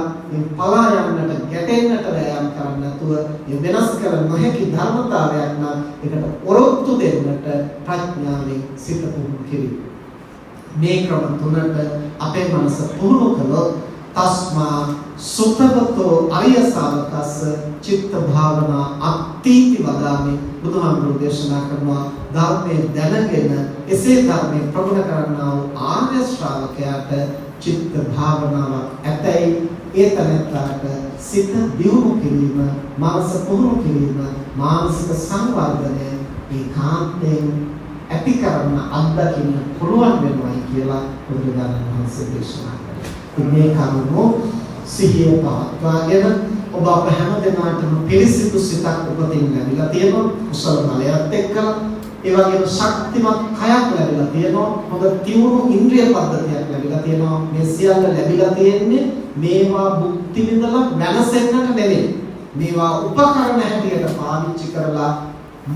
පලා යන්නට ගැටෙන්නට වෑයම් කරන්නේ නැතුව ඒ වෙනස් කර නොහැකි ධර්මතාවයක් නම් ඒකට ඔරොත්තු දෙන්නට ප්‍රඥාවෙන් සිත පුහුණු කිරීම. මේ ක්‍රම තුනට අපේ මනස පුහුණු කළොත් තස්මා සුතවතෝ අරිය ශාවකස්ස චිත්ත භාවනා අත්ථීති වදාමි. බුදුහාමුදුරුවෝ දේශනා කරනවා ධර්මයේ දැනගෙන එසේ ධර්මයේ ප්‍රගුණ කරන්නා වූ ආර්ය ශ්‍රාවකයාට චිත්ත භාවනාවක් ඇතැයි ඒ තැනට සිත දියුණු කිරීම, මානස පුහුණු කිරීම, මානසික සංවර්ධනය ඒකාන්තයෙන් ඇති කරන අත්දකින්න පුළුවන් වෙනවායි කියලා බුදුරජාණන් වහන්සේ දේශනා කළා. මේ කරුණෝ සිහිය පවත්වාගෙන ඔබ අප හැම දෙනාටම පිරිසිදු සිතක් උපතින් ලැබිලා තියෙනවා. කුසල බලයත් එක්කලා ඒ වගේම ශක්තිමත් කයක් ලැබිලා තියෙනවා. හොඳ තියුණු ඉන්ද්‍රිය පද්ධතියක් ලැබිලා තියෙනවා. මේ සියල්ල ලැබිලා තියෙන්නේ මේවා භුක්ති විඳලා වෙනසෙන්නට නෙවෙයි. මේවා උපකරණ හැටියට පාවිච්චි කරලා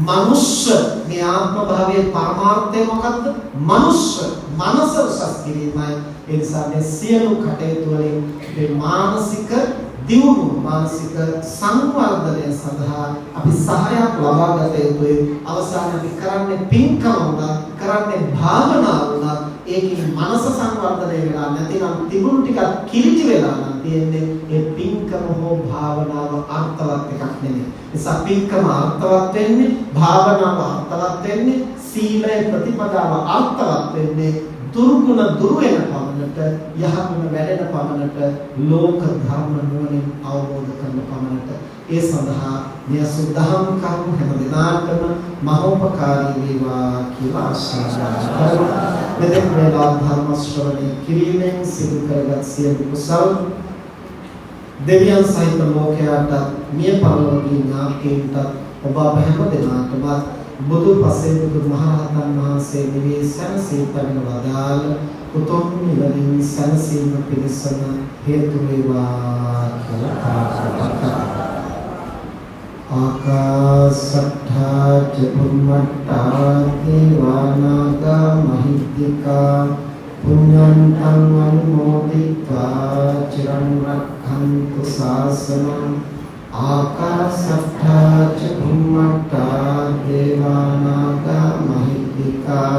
මනුෂ්‍ය මේ ආත්ම භාවයේ පරමාර්ථය මොකක්ද? මනුෂ්‍ය මනස උසස් කිරීමයි. ඒ නිසා මේ සියලු කටයුතු වලින් මේ මානසික දියුණු, මානසික සංවර්ධනය සඳහා අපි සහායක් ලබා ගත යුතුයි. අවසානයේ කරන්නේ පින්කම වුණා, කරන්නේ භාවනාව වුණා. ඒකේ මනස සංවර්ධනය වෙලා නැතිනම් තිබුණු ටිකක් කිලිටි වෙලා නම් තියෙන්නේ ඒ පින්කම හෝ භාවනාව අර්ථවත් එකක් නෙමෙයි. නිසා පින්කම අර්ථවත් වෙන්නේ, භාවනාව අර්ථවත් වෙන්නේ, සීලය ප්‍රතිපදාව අර්ථවත් වෙන්නේ දුර්ගුණ දුර වෙන පමණට, යහගුණ වැඩෙන පමණට, ලෝක ධර්ම නුවණින් අවබෝධ කරන පමණට. ඒ සඳහා මේ සුද්ධහම් කරුණු හැම දිනාටම මහෝපකාරී වේවා කියලා ආශිර්වාද කරනවා. මෙතෙක් වේලා ධර්ම ශ්‍රවණය කිරීමෙන් සිදු කරගත් සියලු කුසල් දෙවියන් සහිත ලෝකයට මිය පරලෝකීය ඥාතීන්ට ඔබ හැම දිනාටම බුදු පසේ බුදු මහරහතන් වහන්සේ නිවී සැනසී පරිණ වදාළ උතුම් නිවනින් සැනසීම පිණිසම හේතු වේවා කියලා ප්‍රාර්ථනා කරනවා. ආකාශට්ඨා ච බුම්මට්ඨා දේවානාගා මහිද්దికා පුඤ්ඤන්තං අනුමෝදිत्वा චිරං රක්ඛන්තු ශාසනං. ආකාශට්ඨා ච බුම්මට්ඨා දේවානාගා මහිද්దికා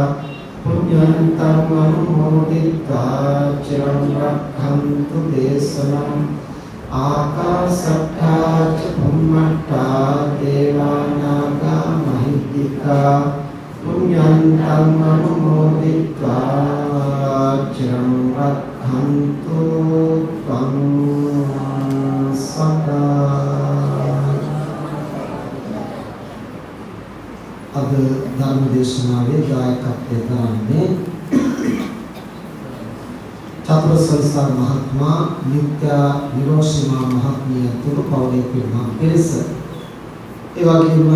පුඤ්ඤන්තං අනුමෝදිत्वा චිරං රක්ඛන්තු දේශනං. ආකාශට්ඨා ච බුම්මට්ඨා දේවානාගා මහිද්దికා පුඤ්ඤන්තං අනුමෝදිत्वा චිරං රක්ඛන්තු ත්වං සදා. අද ධර්ම දේශනාවේ දායකත්වයෙන් දරන්නේ චතුර සංස්කාර මහත්මයා, නිත්‍යා නිරෝෂිමා මහත්මිය තුරු පවුලේ පිරිනමන පිරිස. ඒ වගේම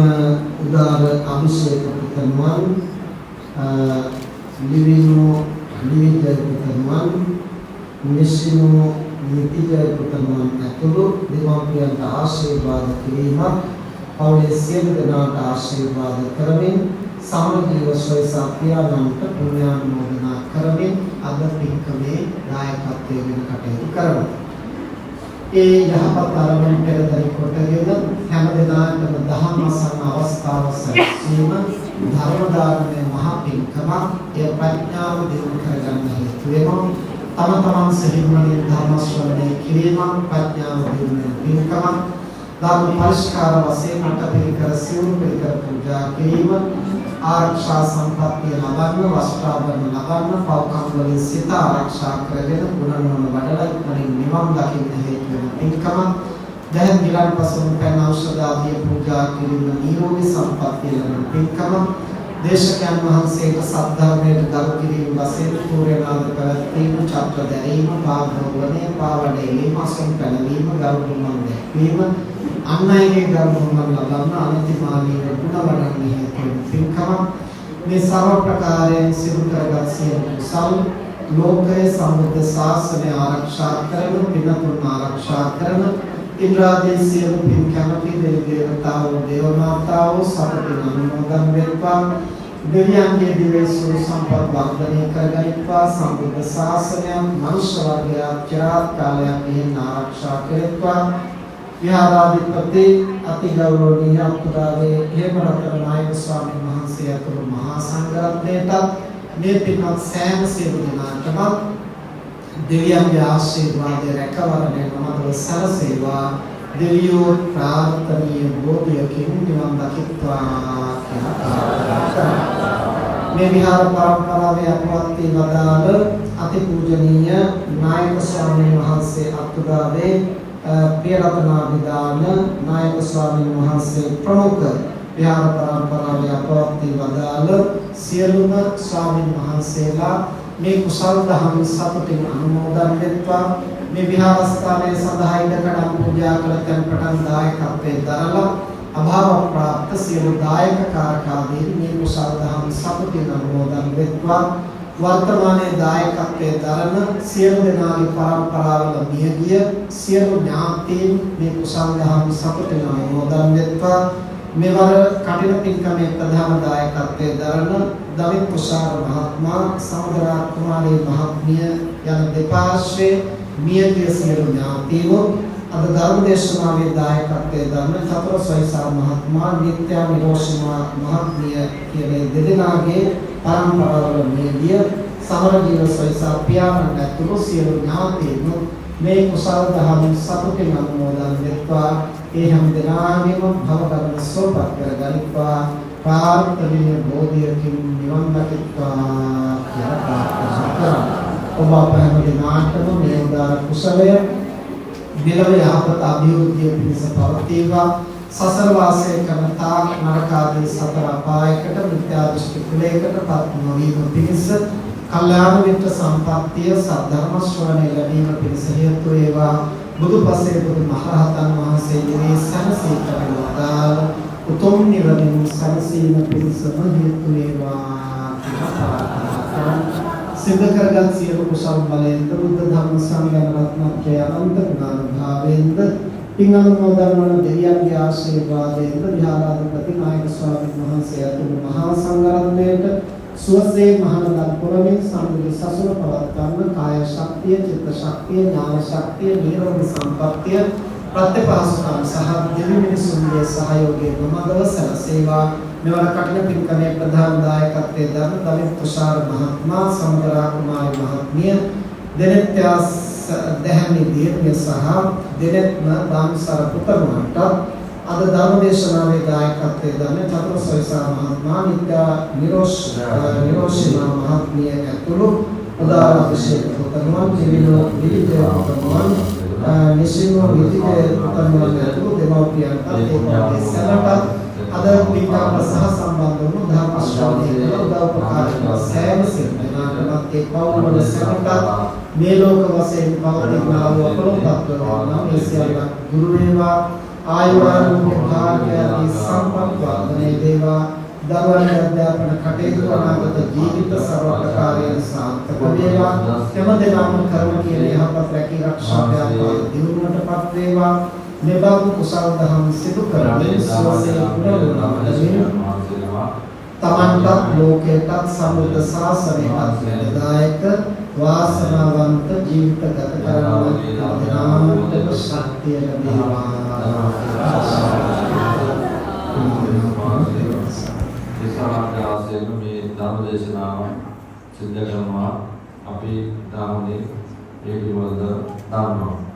උදාර අභිෂේක පුතණුවන්, ලිවිනෝ නිවිජය පුතණුවන්, නිසිනෝ නිතිජය පුතණුවන් ඇතුළු දෙමාපියන්ට ආශිර්වාද කිරීමක්, පවුලේ සියලු දෙනාට ආශිර්වාද කරමින් සමගීව සොයසා පියාණන්ට පුණ්‍යානුමෝදනා කරමින් අද පින්කමේ දායකත්වයෙන් කටයුතු කරනවා. ඒ යහපත් අරමුණ පෙරදරි කොටගෙන හැම දිනකටම දහම් අසන අවස්ථාව සැලසීම ධර්ම දානමය මහා පින්කමක්. ඒ ප්‍රඥාව දිනු කරගන්න හේතු වෙනවා. තම තමන් සිහිනුවණින් ධර්ම ශ්‍රවණය කිරීම ප්‍රඥාව දිනු පින්කමක්. ධර්ම පරිස්කාර වශයෙන් අටපිරිකර සිවුරු පිරිකර පූජා කිරීම, ආරක්ෂා සම්පත්තිය ලබන්න, වස්ත්‍රාභරණ ලබන්න, පව්කම් වලින් සිත ආරක්ෂා කරගෙන ගුණනෝන වඩලා ඉක්මනින් නිවන් දකින්න හේතු වෙන පින්කම. දැන් ඊළඟපසම පැන ඖෂධ ආදී පූජා කිරීම නිරෝගී සම්පත්තිය ලබන පින්කම. දේශකයන් වහන්සේට සද්ධර්මයට ගරු කිරීම වශයෙන් පූර්ණාද පැවැත්වීම, චක්‍ර දැරීම, පාදෝවණය, පාවඩේලීම, අසුන් පැනවීම, ගරු දුමන් දැක්වීම, අන් අයගේ ගරු දුමන් ලබන්න අනතිමානීය ගුණ වඩන්න හේතු වෙන පින්කම. මේ සර්ව ප්‍රකාරයෙන් සිදු කරගත් සියලු කුසල් ලෝකයේ සම්බුද්ධ ශාසනය ආරක්ෂා කරන පින්තුන් ආරක්ෂා කරන ඉන්ද්‍රාදී සියලු පින් කැමති දේවතාවෝ දේව මාතාවෝ සතුටින් අනුමෝදන් වෙත්වා දෙවියන්ගේ දිවයිසු සම්පත් වර්ධනය කරගනිත්වා සම්බුද්ධ ශාසනය මනුෂ්‍ය වර්ගය චිරාත් කාලයක් මෙහි ආරක්ෂා කෙරෙත්වා විහාරාධිපති අති ගෞරවනීය අපුදාවේ හේමරතන නායක ස්වාමීන් වහන්සේ අතුරු මහා සංඝරත්නයටත් මේ පින්වත් සෑම සියලු දෙනාටම දෙවියන්ගේ ආශිර්වාදය රැකවරණය නොමදව සැලසේවා දෙවියෝ ප්‍රාර්ථනීය බෝධියකින් නිවන් දකිත්වා මේ විහාර පරම්පරාවේ අපවත් වදාළ අති පූජනීය නායක ස්වාමීන් වහන්සේ අතුරුදාවේ පියරතනාභිදාන නායක ස්වාමීන් වහන්සේ ප්‍රමුඛ විහාර පරම්පරාවේ අපවත් වදාළ සියලුම ස්වාමීන් වහන්සේලා මේ කුසල් දහම් සතුටින් අනුමෝදන් වෙත්වා මේ විහාරස්ථානයේ සඳහා ඉඩකඩම් පූජා කළ තැන් පටන් දායකත්වයෙන් දරලා අභාව ප්‍රාප්ත සියලු දායක කාරකාදී මේ කුසල් දහම් සතුටින් අනුමෝදන් වෙත්වා වර්තමානයේ දායකත්වයේ දරන සියලු දෙනාගේ පරම්පරාවල මියගිය සියලු ඥාතීන් මේ කුසල් දහම් සතුටින් අනුමෝදන් වෙත්වා මෙවර කටින පින්කමේ ප්‍රධාන දායකත්වයේ දරන දවිත් කුසාර මහත්මයා සමුදරා කුමාරී මහත්මිය යන දෙපාර්ශ්වයේ මියගිය සියලු ඥාතීවෝ අද ධර්ම දේශනාවේ දායකත්වයේ දරන චතුර සොයිසා මහත්මයා නිත්‍යා නිරෝෂිමා මහත්මිය කියන දෙදෙනාගේ පරම්පරාවල මියගිය සමරජීව සොයිසා පියාණන් ඇතුළු සියලු ඥාතීන් මේ කුසල දහම් සතුටින් අනුමෝදන් වෙත්වා ඒ හැම දෙනාගේම භවගමන සෝපත් කරගනිත්වා ප්‍රාර්ථනීය බෝධියකින් නිවන් දකිත්වා කියලා ප්‍රාර්ථනා කරා. ඔබ අප හැම දිනාටම මේ උදාර කුසලය මෙලොව යහපත අභිවෘද්ධිය පිණිස පවතිවා. සසර වාසය කරන තාක් නරකාදී සතර අපායකට මිත්‍යා දෘෂ්ටි කුලයකට පත් නොවීම පිණිස කල්යාණ මිත්‍ර සම්පත්තිය සද්ධර්ම ශ්‍රවණය ලැබීම පිණිස හේතු වේවා. බුදුපසේ බුදුමහරහතන් වහන්සේ මේ සනසී කරවදාල උතුම් නිවනින් සනසීම පිණිසම හේතු වේවා කියලා ප්‍රාර්ථනා කරමු. සිද්ධ කරගත් සියලු කුසල බලයෙන් බුද්ධ ධම්ම සංඝ රත්නත්‍රය අනන්ත ගුණාභාවයෙන්ද පින් අනුමෝදන් වන දෙවියන්ගේ ආශිර්වාදයෙන් විහාරාධිපති නායක ස්වාමීන් වහන්සේ අතුරු මහා සංඝරත්නයට සුවසේ මහානන්ද පුරමින් සම්බුද්ධ සසුන පවත්වන්න කාය ශක්තිය, චිත්ත ශක්තිය, ඥාන ශක්තිය, නිරෝධ සම්පත්තිය, ප්‍රත්‍යපාසකම් සහ දෙවි මිනිසුන්ගේ සහයෝගය නොමදව සැලසේවා. මෙවර කටින පින්කමේ ප්‍රධාන දායකත්වයේ දරන දවිත් තුෂාර මහත්මයා, සමුදරා කුමාරී මහත්මිය, දෙනෙත්‍යා දැහැමි දීර්ඝ සහ දෙනෙත්ම දාම්සර පුතණුවන්ට අද ධර්ම දේශනාවේ දායකත්වයේ දරන චතුර සොයිසා මහත්මයා, නිත්‍යා නිරෝෂිමා මහත්මිය ඇතුළු උදාර අභිෂේක පුතණුවන්, දිවිලෝ විවිධ පුතණුවන්, නිසිමෝ විවිධ පුතණුවන් ඇතුළු දෙමව්පියන්ට ඒ සැලට අද පින්කම සහ සම්බන්ධ වුණු ධර්ම ශ්‍රවණයේ උදව්පකාර කරන සෑම සිතනාටත් ඒ පවුල සැලට මේ ලෝක වශයෙන් පවතිනා වූ අපලොපත්ව වන මේ සියල්ල ගුරු වේවා. ආයුර්ාරෝග්‍ය භාග්‍යදී සම්පත් වර්ධනය වේවා. දරුවන්ගේ අධ්‍යාපන කටයුතු අනාගත ජීවිත සර්ව ප්‍රකාරයෙන් සාර්ථක වේවා. හැම දිනම කර්ම කියන යහපත් රැකී ආරක්ෂා ව්‍යාපාර දිනුවටපත් වේවා. මෙබඳු කුසල දහම් සිදු කරමින් සෝසේ පුරවනවා. තමන්ටත් ලෝකයටත් සම්බුද්ධ ශාසනයටත් ලැබදායක වාසනාවන්ත ජීවිත ගත කරගන්න නාමයට ශක්තිය ලැබේවා. ඉස්සරහට මේ ධර්ම දේශනාව සිද්ධ කරනවා අපි ධර්මයේ ඒ පිළිබඳව දානවා.